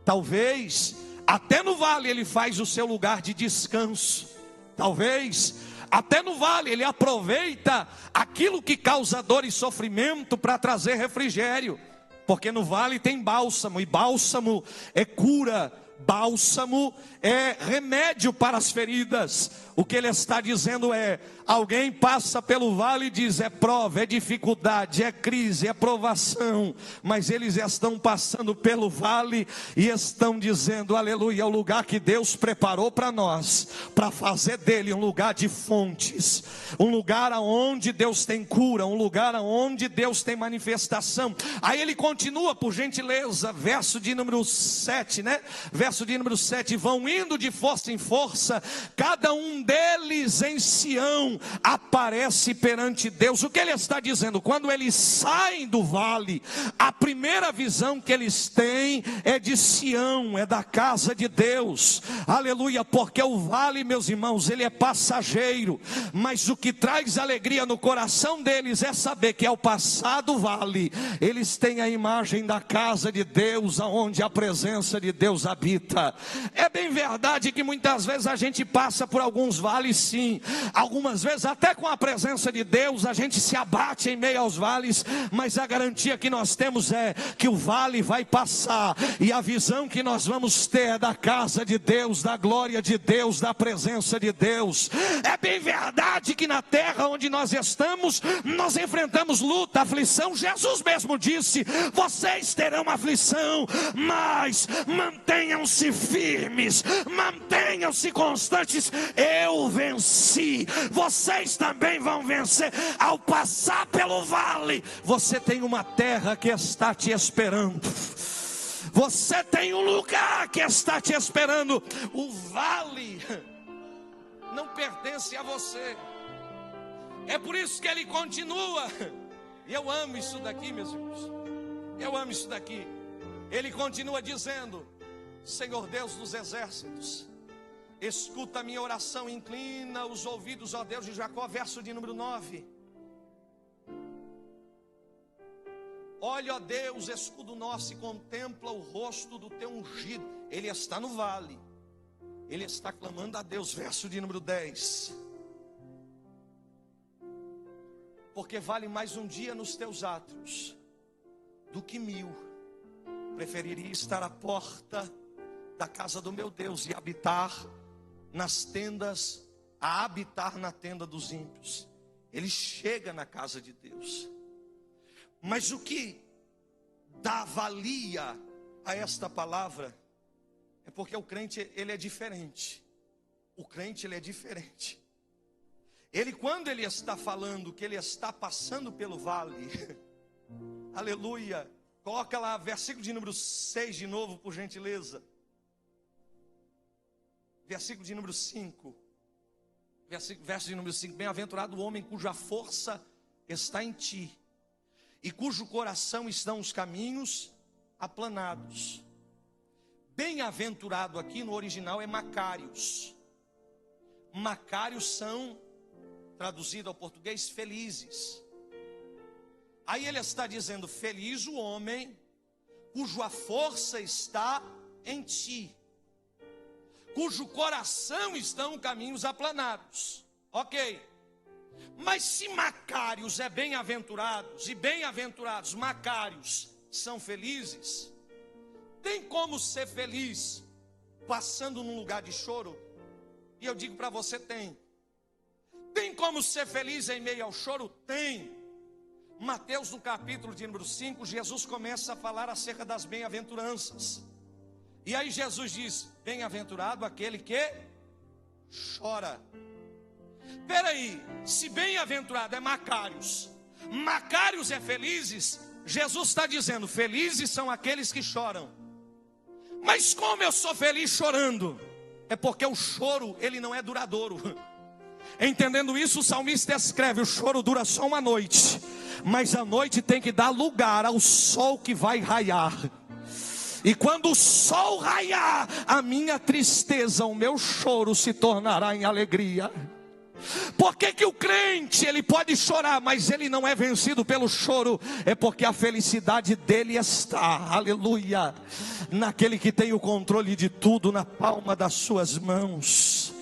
Talvez até no vale ele faz o seu lugar de descanso. Talvez até no vale ele aproveita aquilo que causa dor e sofrimento para trazer refrigério. Porque no vale tem bálsamo, e bálsamo é cura, bálsamo é remédio para as feridas. O que ele está dizendo é, alguém passa pelo vale e diz, é prova, é dificuldade, é crise, é provação, mas eles estão passando pelo vale e estão dizendo, aleluia, é o lugar que Deus preparou para nós, para fazer dele um lugar de fontes, um lugar onde Deus tem cura, um lugar onde Deus tem manifestação. Aí ele continua, por gentileza, verso de número 7, né? Verso de número 7, vão indo de força em força, cada um deles em Sião aparece perante Deus. O que ele está dizendo? Quando eles saem do vale, a primeira visão que eles têm é de Sião, é da casa de Deus, aleluia, porque o vale, meus irmãos, ele é passageiro, mas o que traz alegria no coração deles é saber que ao passar do vale, eles têm a imagem da casa de Deus, aonde a presença de Deus habita. É bem verdade que muitas vezes a gente passa por alguns vales, sim, algumas vezes até com a presença de Deus a gente se abate em meio aos vales, mas a garantia que nós temos é que o vale vai passar, e a visão que nós vamos ter é da casa de Deus, da glória de Deus, da presença de Deus. É bem verdade que na terra onde nós estamos, nós enfrentamos luta, aflição. Jesus mesmo disse, vocês terão aflição, mas mantenham-se firmes, mantenham-se constantes, eu venci, vocês também vão vencer. Ao passar pelo vale, você tem uma terra que está te esperando, você tem um lugar que está te esperando. O vale não pertence a você. É por isso que ele continua, e eu amo isso daqui, meus irmãos, eu amo isso daqui. Ele continua dizendo, Senhor Deus dos exércitos, escuta a minha oração, inclina os ouvidos, ó Deus de Jacó. Verso de número 9. Olha, ó Deus, escudo nosso, e contempla o rosto do teu ungido. Ele está no vale, ele está clamando a Deus. Verso de número 10. Porque vale mais um dia nos teus átrios do que 1000. Preferiria estar à porta da casa do meu Deus e habitar nas tendas, a habitar na tenda dos ímpios. Ele chega na casa de Deus. Mas o que dá valia a esta palavra é porque o crente, ele é diferente. O crente, ele é diferente. Ele, quando ele está falando que ele está passando pelo vale, aleluia, coloca lá versículo de número 6 de novo, por gentileza. Versículo de número 5. Verso de número 5. Bem-aventurado o homem cuja força está em ti, e cujo coração estão os caminhos aplanados. Bem-aventurado aqui no original é Macários. Macários são, traduzido ao português, felizes. Aí ele está dizendo, feliz o homem cuja força está em ti, cujo coração estão caminhos aplanados. Ok, mas se Macários é bem-aventurados, e bem-aventurados Macários são felizes, tem como ser feliz passando num lugar de choro? E eu digo para você, tem. Tem como ser feliz em meio ao choro? Tem. Mateus, no capítulo de número 5, Jesus começa a falar acerca das bem-aventuranças. E aí Jesus diz: bem-aventurado aquele que chora. Peraí, se bem-aventurado é Macários, Macários é felizes, Jesus está dizendo, felizes são aqueles que choram. Mas como eu sou feliz chorando? É porque o choro, ele não é duradouro. Entendendo isso, o salmista escreve, o choro dura só uma noite, mas a noite tem que dar lugar ao sol que vai raiar. E quando o sol raiar, a minha tristeza, o meu choro se tornará em alegria. Por que o crente, ele pode chorar, mas ele não é vencido pelo choro? É porque a felicidade dele está, aleluia, naquele que tem o controle de tudo na palma das suas mãos.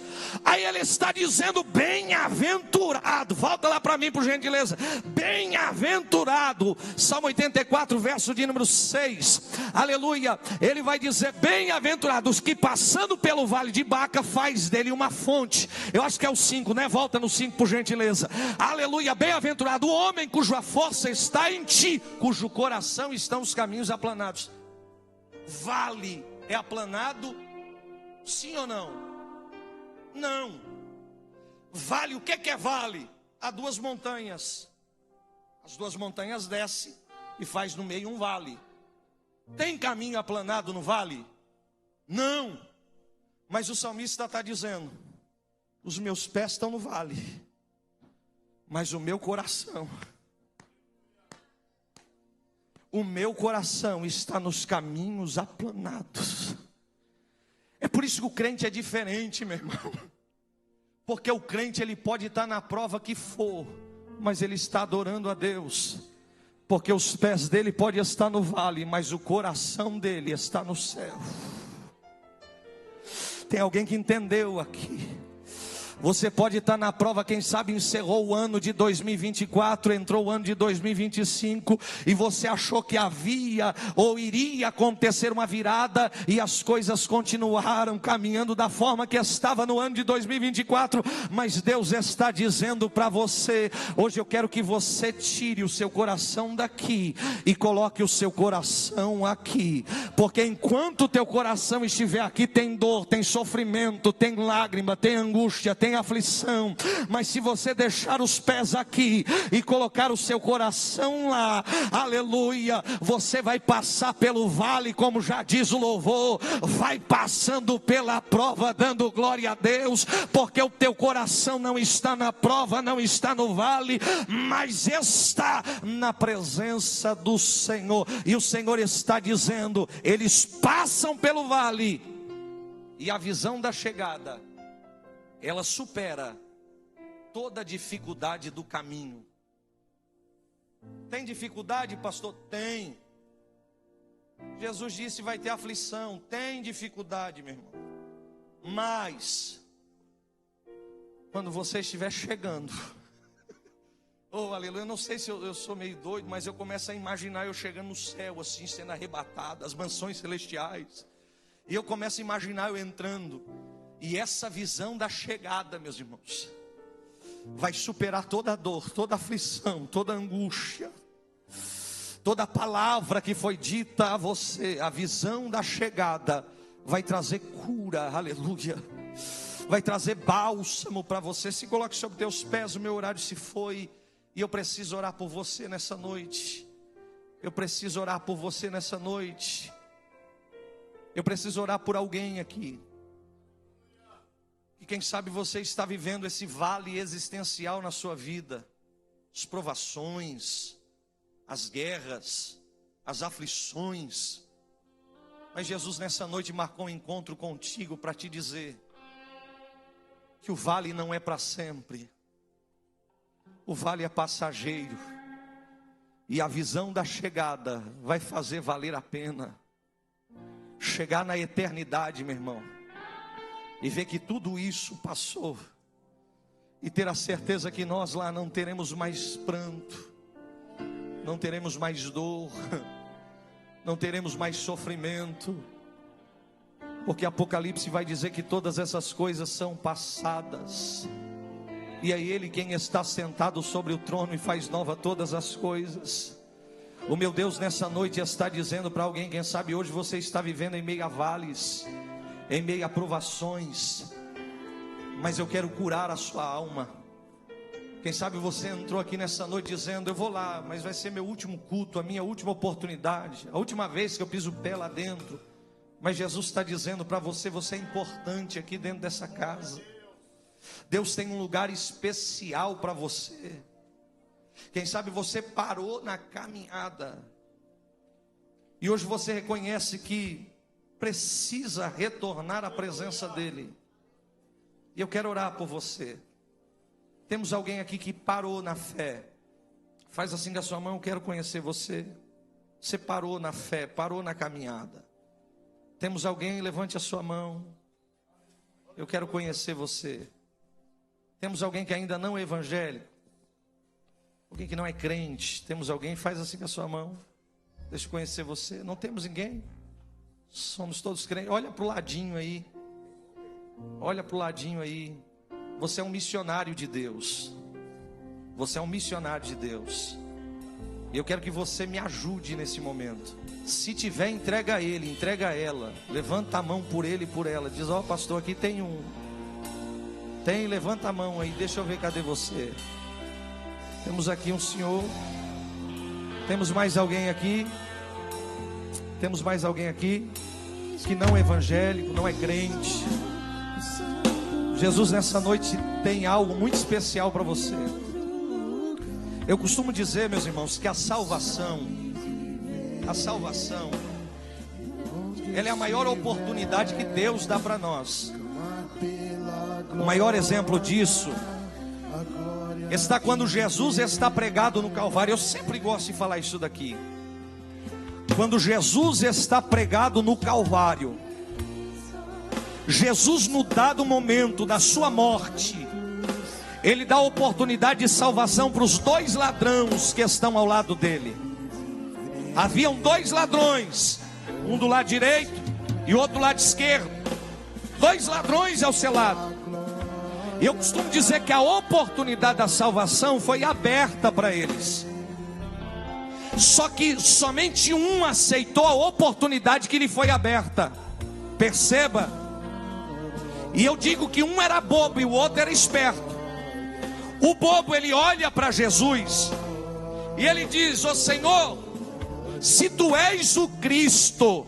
Aí ele está dizendo, bem-aventurado, volta lá para mim por gentileza, bem-aventurado, Salmo 84, verso de número 6, aleluia, ele vai dizer, bem-aventurados que passando pelo vale de Baca, faz dele uma fonte. Eu acho que é o 5, né? Volta no 5 por gentileza, aleluia, bem-aventurado o homem cuja força está em ti, cujo coração estão os caminhos aplanados. Vale é aplanado, sim ou não? Não. Vale, o que é vale? Há duas montanhas. As duas montanhas descem e faz no meio um vale. Tem caminho aplanado no vale? Não. Mas o salmista está dizendo, os meus pés estão no vale, mas o meu coração está nos caminhos aplanados. É por isso que o crente é diferente, meu irmão. Porque o crente, ele pode estar na prova que for, mas ele está adorando a Deus. Porque os pés dele podem estar no vale, mas o coração dele está no céu. Tem alguém que entendeu aqui? Você pode estar na prova, quem sabe encerrou o ano de 2024, entrou o ano de 2025, e você achou que havia ou iria acontecer uma virada, e as coisas continuaram caminhando da forma que estava no ano de 2024, mas Deus está dizendo para você, hoje eu quero que você tire o seu coração daqui, e coloque o seu coração aqui, porque enquanto o teu coração estiver aqui, tem dor, tem sofrimento, tem lágrima, tem angústia, tem aflição, mas se você deixar os pés aqui e colocar o seu coração lá, aleluia, você vai passar pelo vale, como já diz o louvor, vai passando pela prova, dando glória a Deus, porque o teu coração não está na prova, não está no vale, mas está na presença do Senhor, e o Senhor está dizendo, eles passam pelo vale, e a visão da chegada, ela supera toda a dificuldade do caminho. Tem dificuldade, pastor? Tem. Jesus disse, vai ter aflição. Tem dificuldade, meu irmão. Mas, quando você estiver chegando, oh, aleluia, eu não sei se eu sou meio doido, mas eu começo a imaginar eu chegando no céu, assim, sendo arrebatado, as mansões celestiais. E eu começo a imaginar eu entrando. E essa visão da chegada, meus irmãos, vai superar toda a dor, toda a aflição, toda a angústia, toda a palavra que foi dita a você. A visão da chegada vai trazer cura, aleluia, vai trazer bálsamo para você. Se coloque sobre teus pés, o meu horário se foi, e eu preciso orar por você nessa noite. Eu preciso orar por você nessa noite. Eu preciso orar por alguém aqui. E quem sabe você está vivendo esse vale existencial na sua vida. As provações, as guerras, as aflições. Mas Jesus nessa noite marcou um encontro contigo para te dizer que o vale não é para sempre. O vale é passageiro. E a visão da chegada vai fazer valer a pena. Chegar na eternidade, meu irmão, e ver que tudo isso passou, e ter a certeza que nós lá não teremos mais pranto, não teremos mais dor, não teremos mais sofrimento, Porque Apocalipse vai dizer que todas essas coisas são passadas, e é Ele quem está sentado sobre o trono e faz nova todas as coisas. O meu Deus nessa noite está dizendo para alguém, quem sabe hoje você está vivendo em meio a vales, em meio a provações, mas eu quero curar a sua alma. Quem sabe você entrou aqui nessa noite dizendo: eu vou lá, mas vai ser meu último culto, a minha última oportunidade, a última vez que eu piso o pé lá dentro. Mas Jesus está dizendo para você: você é importante aqui dentro dessa casa. Deus tem um lugar especial para você. Quem sabe você parou na caminhada e hoje você reconhece que precisa retornar à presença dEle. E eu quero orar por você. Temos alguém aqui que parou na fé. Faz assim com a sua mão: eu quero conhecer você. Você parou na fé, parou na caminhada. Temos alguém? Levante a sua mão. Eu quero conhecer você. Temos alguém que ainda não é evangélico? Alguém que não é crente? Temos alguém? Faz assim com a sua mão. Deixa eu conhecer você. Não temos ninguém? Somos todos crentes. Olha para o ladinho aí. Olha para o ladinho aí. Você é um missionário de Deus. Você é um missionário de Deus. E eu quero que você me ajude nesse momento. Se tiver, entrega a ele, entrega a ela. Levanta a mão por ele e por ela. Diz: ó, pastor, aqui tem um. Tem, levanta a mão aí. Deixa eu ver, cadê você? Temos aqui um senhor. Temos mais alguém aqui? Temos mais alguém aqui que não é evangélico, não é crente? Jesus nessa noite tem algo muito especial para você. Eu costumo dizer, meus irmãos, que a salvação, ela é a maior oportunidade que Deus dá para nós. O maior exemplo disso está quando Jesus está pregado no Calvário. Eu sempre gosto de falar isso daqui. Quando Jesus está pregado no Calvário, Jesus, no dado momento da sua morte, Ele dá oportunidade de salvação para os dois ladrões que estão ao lado dele. Haviam dois ladrões, um do lado direito e outro do lado esquerdo. Dois ladrões ao seu lado. E eu costumo dizer que a oportunidade da salvação foi aberta para eles. Só que somente um aceitou a oportunidade que lhe foi aberta. Perceba. E eu digo que um era bobo e o outro era esperto. O bobo, ele olha para Jesus e ele diz: ó Senhor, se tu és o Cristo,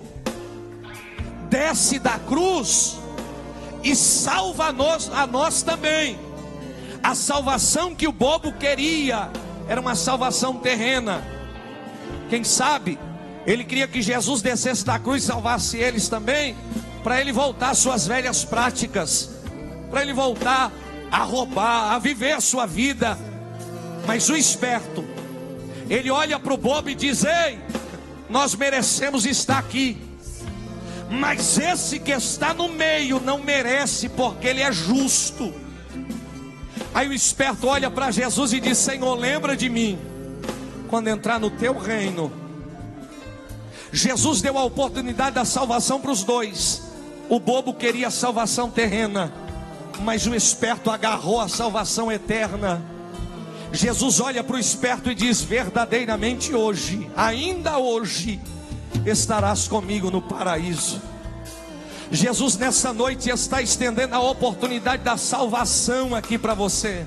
desce da cruz e salva-nos, a nós também. A salvação que o bobo queria era uma salvação terrena. Quem sabe ele queria que Jesus descesse da cruz e salvasse eles também, para ele voltar às suas velhas práticas, para ele voltar a roubar, a viver a sua vida. Mas o esperto, ele olha para o bobo e diz: ei, nós merecemos estar aqui, mas esse que está no meio não merece, porque ele é justo. Aí o esperto olha para Jesus e diz: Senhor, lembra de mim quando entrar no teu reino. Jesus deu a oportunidade da salvação para os dois. O bobo queria a salvação terrena, mas o esperto agarrou a salvação eterna. Jesus olha para o esperto e diz: verdadeiramente hoje, ainda hoje, estarás comigo no paraíso. Jesus nessa noite está estendendo a oportunidade da salvação aqui para você.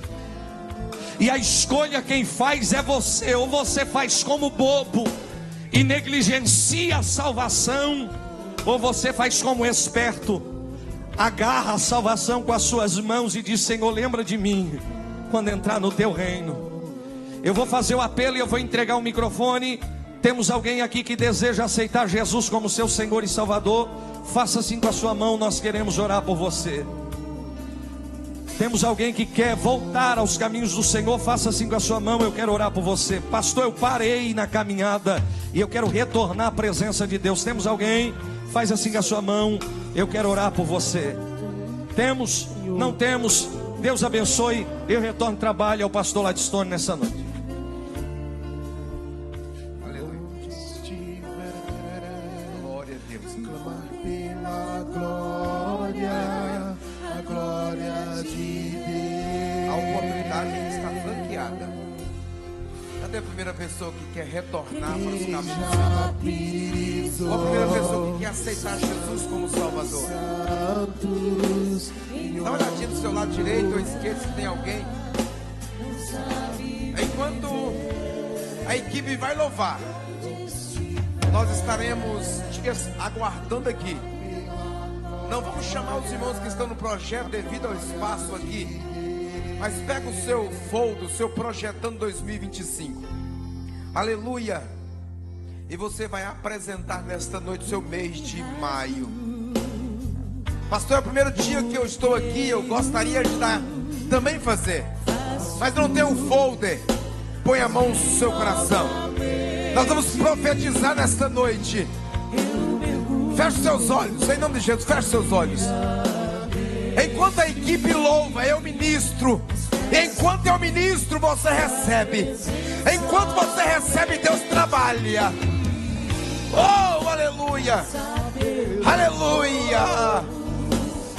E a escolha quem faz é você. Ou você faz como bobo e negligencia a salvação, ou você faz como esperto, agarra a salvação com as suas mãos e diz: Senhor, lembra de mim quando entrar no teu reino. Eu vou fazer o apelo e eu vou entregar o microfone. Temos alguém aqui que deseja aceitar Jesus como seu Senhor e Salvador? Faça assim com a sua mão, nós queremos orar por você. Temos alguém que quer voltar aos caminhos do Senhor? Faça assim com a sua mão, eu quero orar por você. Pastor, eu parei na caminhada e eu quero retornar à presença de Deus. Temos alguém? Faz assim com a sua mão, eu quero orar por você. Temos? Não temos? Deus abençoe. Eu retorno ao trabalho ao pastor Ladstone nessa noite. Glória a Deus. desviada. Cadê a primeira pessoa que quer retornar para os caminhos do Senhor? Ou a primeira pessoa que quer aceitar Jesus como Salvador? Dá uma olhadinha do seu lado direito ou esquerdo se tem alguém. Enquanto a equipe vai louvar, nós estaremos aguardando aqui. Não vamos chamar os irmãos que estão no projeto devido ao espaço aqui, mas pega o seu folder, o seu Projetando 2025. Aleluia. E você vai apresentar nesta noite o seu mês de maio. Pastor, é o primeiro dia que eu estou aqui. Eu gostaria de também fazer, mas não tem um folder. Põe a mão no seu coração. Nós vamos profetizar nesta noite. Feche seus olhos, em nome de Jesus, feche seus olhos. Enquanto a equipe louva, eu ministro. Enquanto eu ministro, você recebe. Enquanto você recebe, Deus trabalha. Oh, aleluia. Aleluia.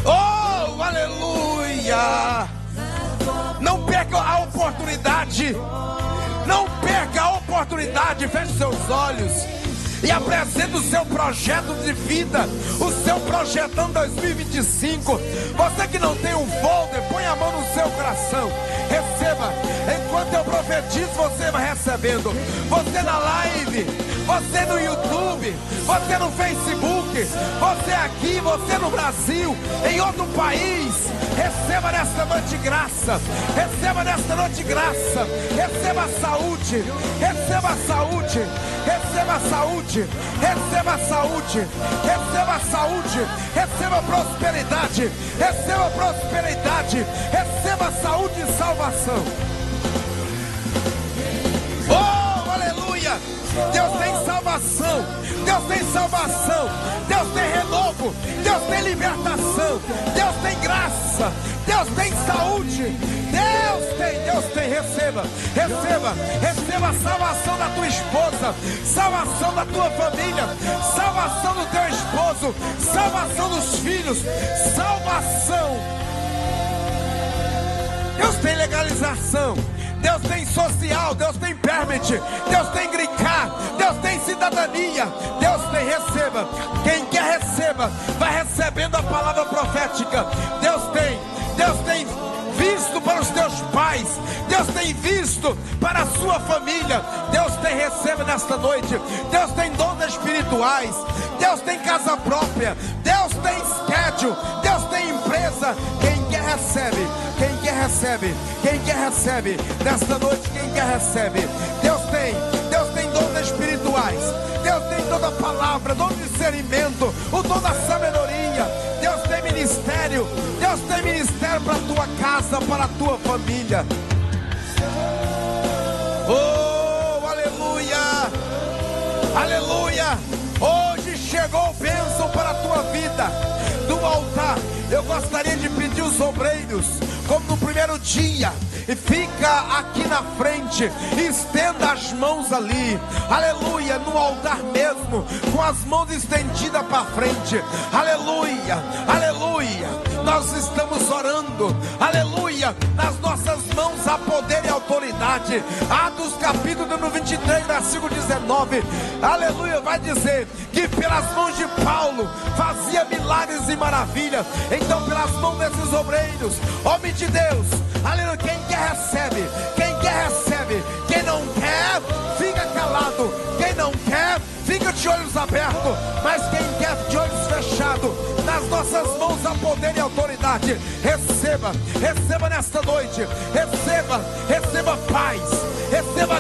Oh, aleluia. Não perca a oportunidade. Não perca a oportunidade. Feche seus olhos e apresenta o seu projeto de vida, o seu Projetando 2025. Você que não tem um folder, põe a mão no seu coração. Receba. Enquanto eu profetizo, você vai recebendo. Você na live, você no YouTube, você no Facebook, você aqui, você no Brasil, em outro país. Receba nesta noite graça. Receba nesta noite graça. Receba saúde. Receba saúde. Receba saúde. Receba saúde. Receba saúde. Receba prosperidade. Receba prosperidade. Receba saúde e salvação. Oh, aleluia. Deus tem salvação. Deus tem salvação. Deus tem renovo. Deus tem libertação. Deus tem graça. Deus tem saúde. Deus tem, receba, receba, receba a salvação da tua esposa, salvação da tua família, salvação do teu esposo, salvação dos filhos, salvação. Deus tem legalização, Deus tem social, Deus tem permit, Deus tem green card, Deus tem cidadania, Deus tem, receba. Quem quer receba, vai recebendo a palavra profética. Deus tem visto para os teus pais, Deus tem visto para a sua família. Deus tem, receba nesta noite. Deus tem dons espirituais, Deus tem casa própria, Deus tem schedule, Deus tem empresa. Quem quer recebe, quem quer recebe, quem quer recebe nesta noite. Quem quer recebe. Deus tem dons espirituais, Deus tem toda a palavra, dom de discernimento, o dom da sabedoria. Deus tem ministério, Deus tem ministério para a tua casa, para a tua família. Oh, aleluia, aleluia. Hoje chegou bênção para a tua vida. Do altar, eu gostaria de pedir os obreiros, como no primeiro dia, e fica aqui na frente, estenda as mãos ali, aleluia, no altar mesmo, com as mãos estendidas para frente, aleluia, aleluia. Nós estamos orando, aleluia, nas nossas mãos há poder e autoridade. Atos capítulo 23, versículo 19, aleluia, vai dizer que pelas mãos de Paulo fazia milagres e maravilhas. Então pelas mãos desses obreiros, homem de Deus, aleluia, quem quer recebe, quem quer recebe, quem não quer fica calado, quem não quer fica de olhos abertos, mas quem quer de olhos fechados. Nas nossas mãos há poder e autoridade. Receba, receba nesta noite, receba paz, receba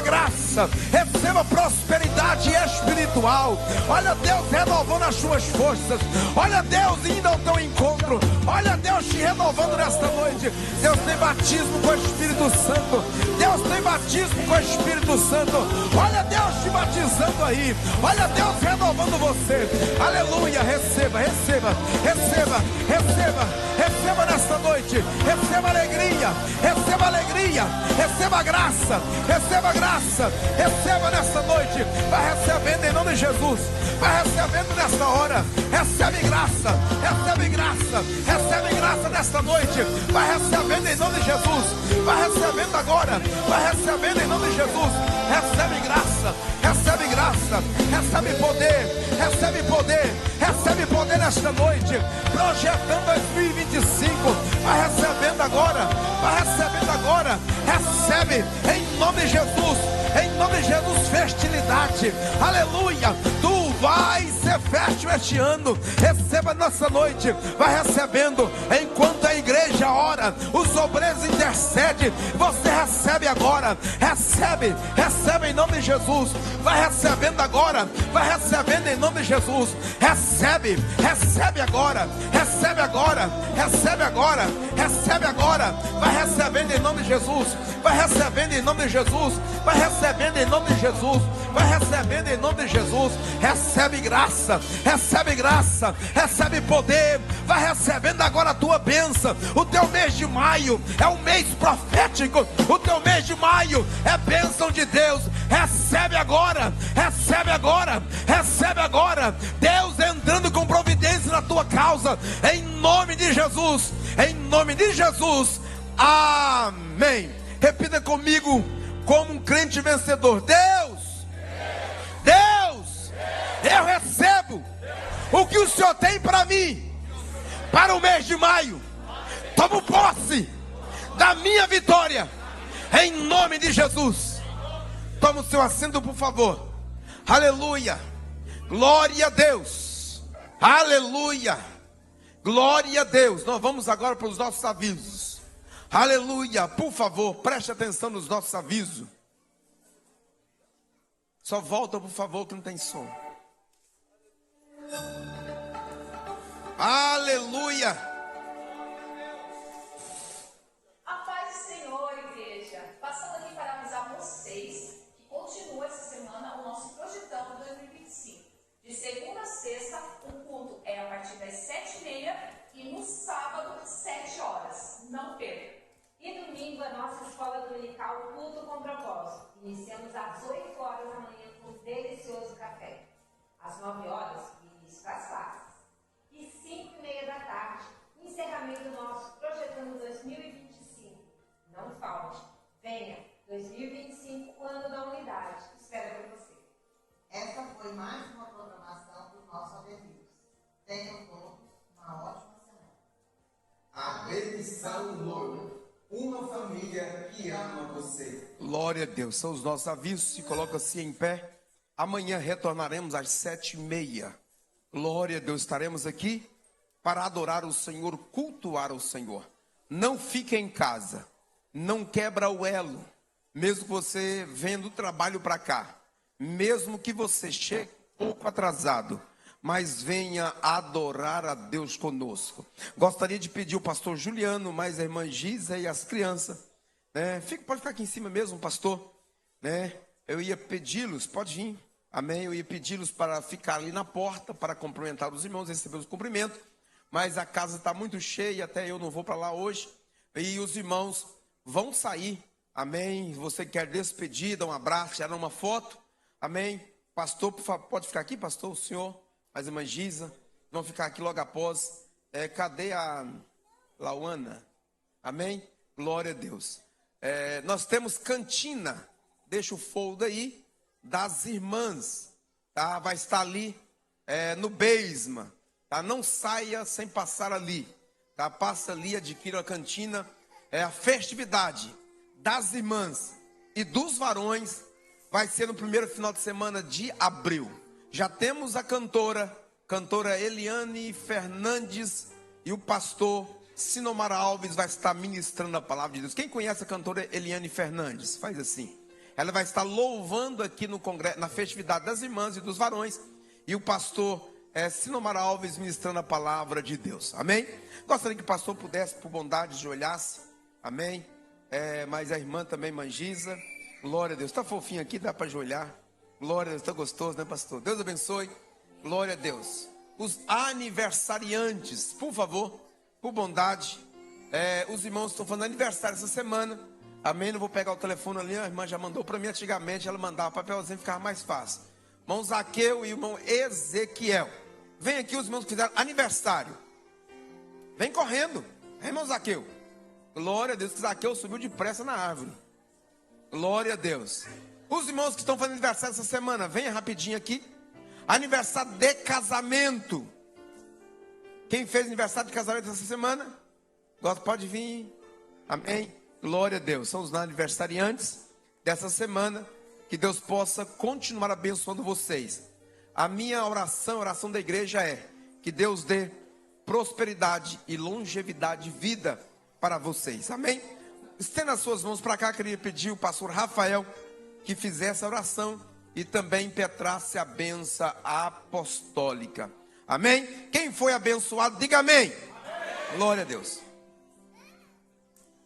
graça, receba prosperidade espiritual. Olha Deus renovando as suas forças, olha Deus indo ao teu encontro, olha Deus te renovando nesta noite. Deus tem batismo com o Espírito Santo, Deus tem batismo com o Espírito Santo. Olha Deus te batizando aí, olha Deus renovando você, aleluia. Receba nesta noite, receba alegria, receba graça, receba nesta noite. Vai recebendo em nome de Jesus, vai recebendo nesta hora. Recebe graça, recebe graça, recebe graça nesta noite. Vai recebendo em nome de Jesus. Vai recebendo agora, vai recebendo em nome de Jesus. Recebe graça, recebe graça, recebe poder, recebe poder, recebe poder nesta noite. Projetando 2025. Vai recebendo agora, vai recebendo agora. Recebe em nome de Jesus. Em nome de Jesus, fertilidade. Aleluia. Tu vai ser fértil este ano. Receba nessa noite. Vai recebendo. Enquanto a igreja ora, os obreiros intercedem. Você recebe agora. Recebe. Recebe em nome de Jesus. Vai recebendo agora. Vai recebendo em nome de Jesus. Recebe. Recebe agora. Recebe agora. Recebe agora. Recebe agora. Vai recebendo em nome de Jesus. Vai recebendo em nome de Jesus. Vai recebendo em nome de Jesus. Vai recebendo em nome de Jesus. Recebe graça. Recebe graça. Recebe poder. Vai recebendo agora a tua bênção. O teu mês de maio é um mês profético. O teu mês de maio é bênção de Deus. Recebe agora. Recebe agora. Recebe agora. Deus entrando com providência na tua causa. Em nome de Jesus. Em nome de Jesus. Amém. Repita comigo como um crente vencedor. Deus, eu recebo o que o Senhor tem para mim, para o mês de maio. Tomo posse da minha vitória, em nome de Jesus. Toma o seu assento, por favor. Aleluia. Glória a Deus. Aleluia. Glória a Deus. Nós vamos agora para os nossos avisos. Aleluia, por favor, preste atenção nos nossos avisos. Só volta, por favor, que não tem som. Aleluia. A paz do Senhor, igreja. Passando aqui para avisar vocês que continua essa semana o nosso projetão 2025. De segunda a sexta, o culto é a partir das 7h30 e no sábado, 7 horas. Não perca. E domingo, a nossa escola dominical Culto com Propósito. Iniciamos às 8 horas da manhã com um delicioso café. Às 9 horas, ministro das classes. E 5h30 da tarde, encerramento do nosso Projetando 2025. Não falte. Venha. 2025, ano da unidade. Espero por você. Essa foi mais uma programação dos nossos aderidos. Tenham todos uma ótima semana. A bendição do Lord. Uma família que ama você. Glória a Deus. São os nossos avisos. Se coloca-se em pé. Amanhã retornaremos às 7h30. Glória a Deus. Estaremos aqui para adorar o Senhor, cultuar o Senhor. Não fique em casa. Não quebra o elo. Mesmo que você venha do trabalho para cá. Mesmo que você chegue pouco atrasado. Mas venha adorar a Deus conosco. Gostaria de pedir o pastor Juliano, mais a irmã Gisa e as crianças, né? Pode ficar aqui em cima mesmo, pastor, né? Eu ia pedi-los, pode vir, amém? Eu ia pedi-los para ficar ali na porta, para cumprimentar os irmãos, receber os cumprimentos. Mas a casa está muito cheia, até eu não vou para lá hoje. E os irmãos vão sair, amém? Você quer despedir, dar um abraço, tirar uma foto, amém? Pastor, por favor, pode ficar aqui, pastor, o senhor? As irmãs Gisa, vão ficar aqui logo após. Cadê a Lauana? Amém? Glória a Deus. Nós temos cantina. Deixa o folder aí. Das irmãs. Tá? Vai estar ali no basement. Tá? Não saia sem passar ali. Tá? Passa ali, adquira a cantina. A festividade das irmãs e dos varões vai ser no primeiro final de semana de abril. Já temos a cantora Eliane Fernandes e o pastor Sinomar Alves vai estar ministrando a palavra de Deus. Quem conhece a cantora Eliane Fernandes? Faz assim. Ela vai estar louvando aqui no congresso, na festividade das irmãs e dos varões. E o pastor Sinomar Alves ministrando a palavra de Deus. Amém? Gostaria que o pastor pudesse, por bondade, ajoelhasse. Amém? Mas a irmã também, Mangisa. Glória a Deus. Está fofinho aqui, dá para ajoelhar. Glória a Deus, está gostoso, né, pastor? Deus abençoe, glória a Deus. Os aniversariantes, por favor, por bondade. Os irmãos estão fazendo aniversário essa semana. Amém, não vou pegar o telefone ali, a irmã já mandou para mim. Antigamente ela mandava papelzinho, ficava mais fácil. Irmão Zaqueu e irmão Ezequiel. Vem aqui os irmãos que fizeram aniversário. Vem correndo. Vem, irmão Zaqueu. Glória a Deus, que Zaqueu subiu depressa na árvore. Glória a Deus. Os irmãos que estão fazendo aniversário essa semana, venha rapidinho aqui. Aniversário de casamento. Quem fez aniversário de casamento essa semana? Pode vir. Amém. Glória a Deus. São os aniversariantes dessa semana. Que Deus possa continuar abençoando vocês. A minha oração, a oração da igreja é que Deus dê prosperidade e longevidade de vida para vocês. Amém? Estenda as suas mãos para cá. Queria pedir o pastor Rafael que fizesse a oração e também impetrasse a bênção apostólica. Amém? Quem foi abençoado, diga amém. Glória a Deus.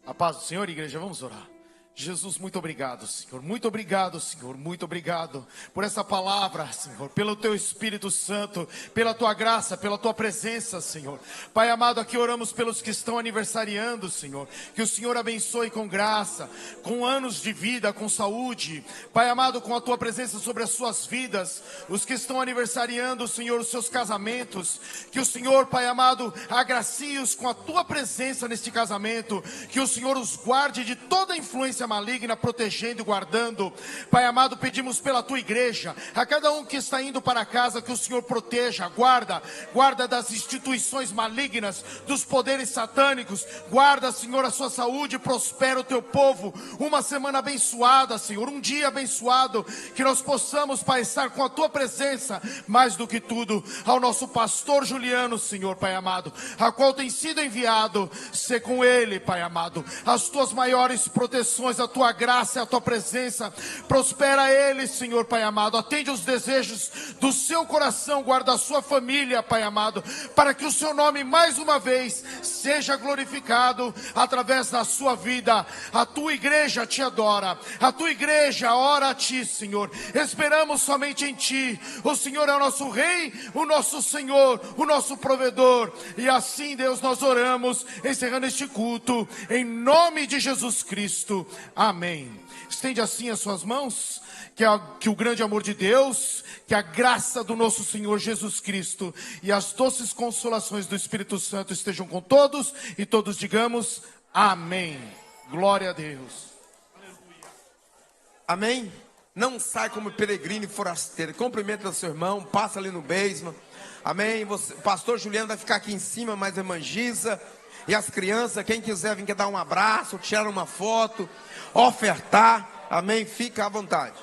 A paz do Senhor, igreja, vamos orar. Jesus, muito obrigado, Senhor, muito obrigado, Senhor, muito obrigado por essa palavra, Senhor, pelo Teu Espírito Santo, pela Tua graça, pela Tua presença, Senhor. Pai amado, aqui oramos pelos que estão aniversariando, Senhor, que o Senhor abençoe com graça, com anos de vida, com saúde, Pai amado, com a Tua presença sobre as suas vidas, os que estão aniversariando, Senhor, os seus casamentos, que o Senhor, Pai amado, agracie-os com a Tua presença neste casamento, que o Senhor os guarde de toda influência maligna, protegendo e guardando. Pai amado, pedimos pela Tua igreja, a cada um que está indo para casa, que o Senhor proteja, guarda das instituições malignas, dos poderes satânicos, guarda, Senhor, a sua saúde, prospera o Teu povo, uma semana abençoada, Senhor, um dia abençoado, que nós possamos, Pai, estar com a Tua presença, mais do que tudo, ao nosso pastor Juliano, Senhor, Pai amado, a qual tem sido enviado, ser com ele, Pai amado, as Tuas maiores proteções, a Tua graça e a Tua presença, prospera ele, Senhor, Pai amado, atende os desejos do seu coração, guarda a sua família, Pai amado, para que o Seu nome mais uma vez seja glorificado através da sua vida. A Tua igreja te adora, a Tua igreja ora a Ti, Senhor, esperamos somente em Ti. O Senhor é o nosso Rei, o nosso Senhor, o nosso provedor, e assim, Deus, nós oramos, encerrando este culto, em nome de Jesus Cristo. Amém. Estende assim as suas mãos, que o grande amor de Deus, que a graça do nosso Senhor Jesus Cristo e as doces consolações do Espírito Santo estejam com todos, e todos digamos amém. Glória a Deus. Amém? Não sai como peregrino e forasteiro. Cumprimenta o seu irmão, passa ali no basement. Amém? O pastor Juliano vai ficar aqui em cima, mais evangeliza. E as crianças, quem quiser vir, quer dar um abraço, tirar uma foto, ofertar, amém? Fica à vontade.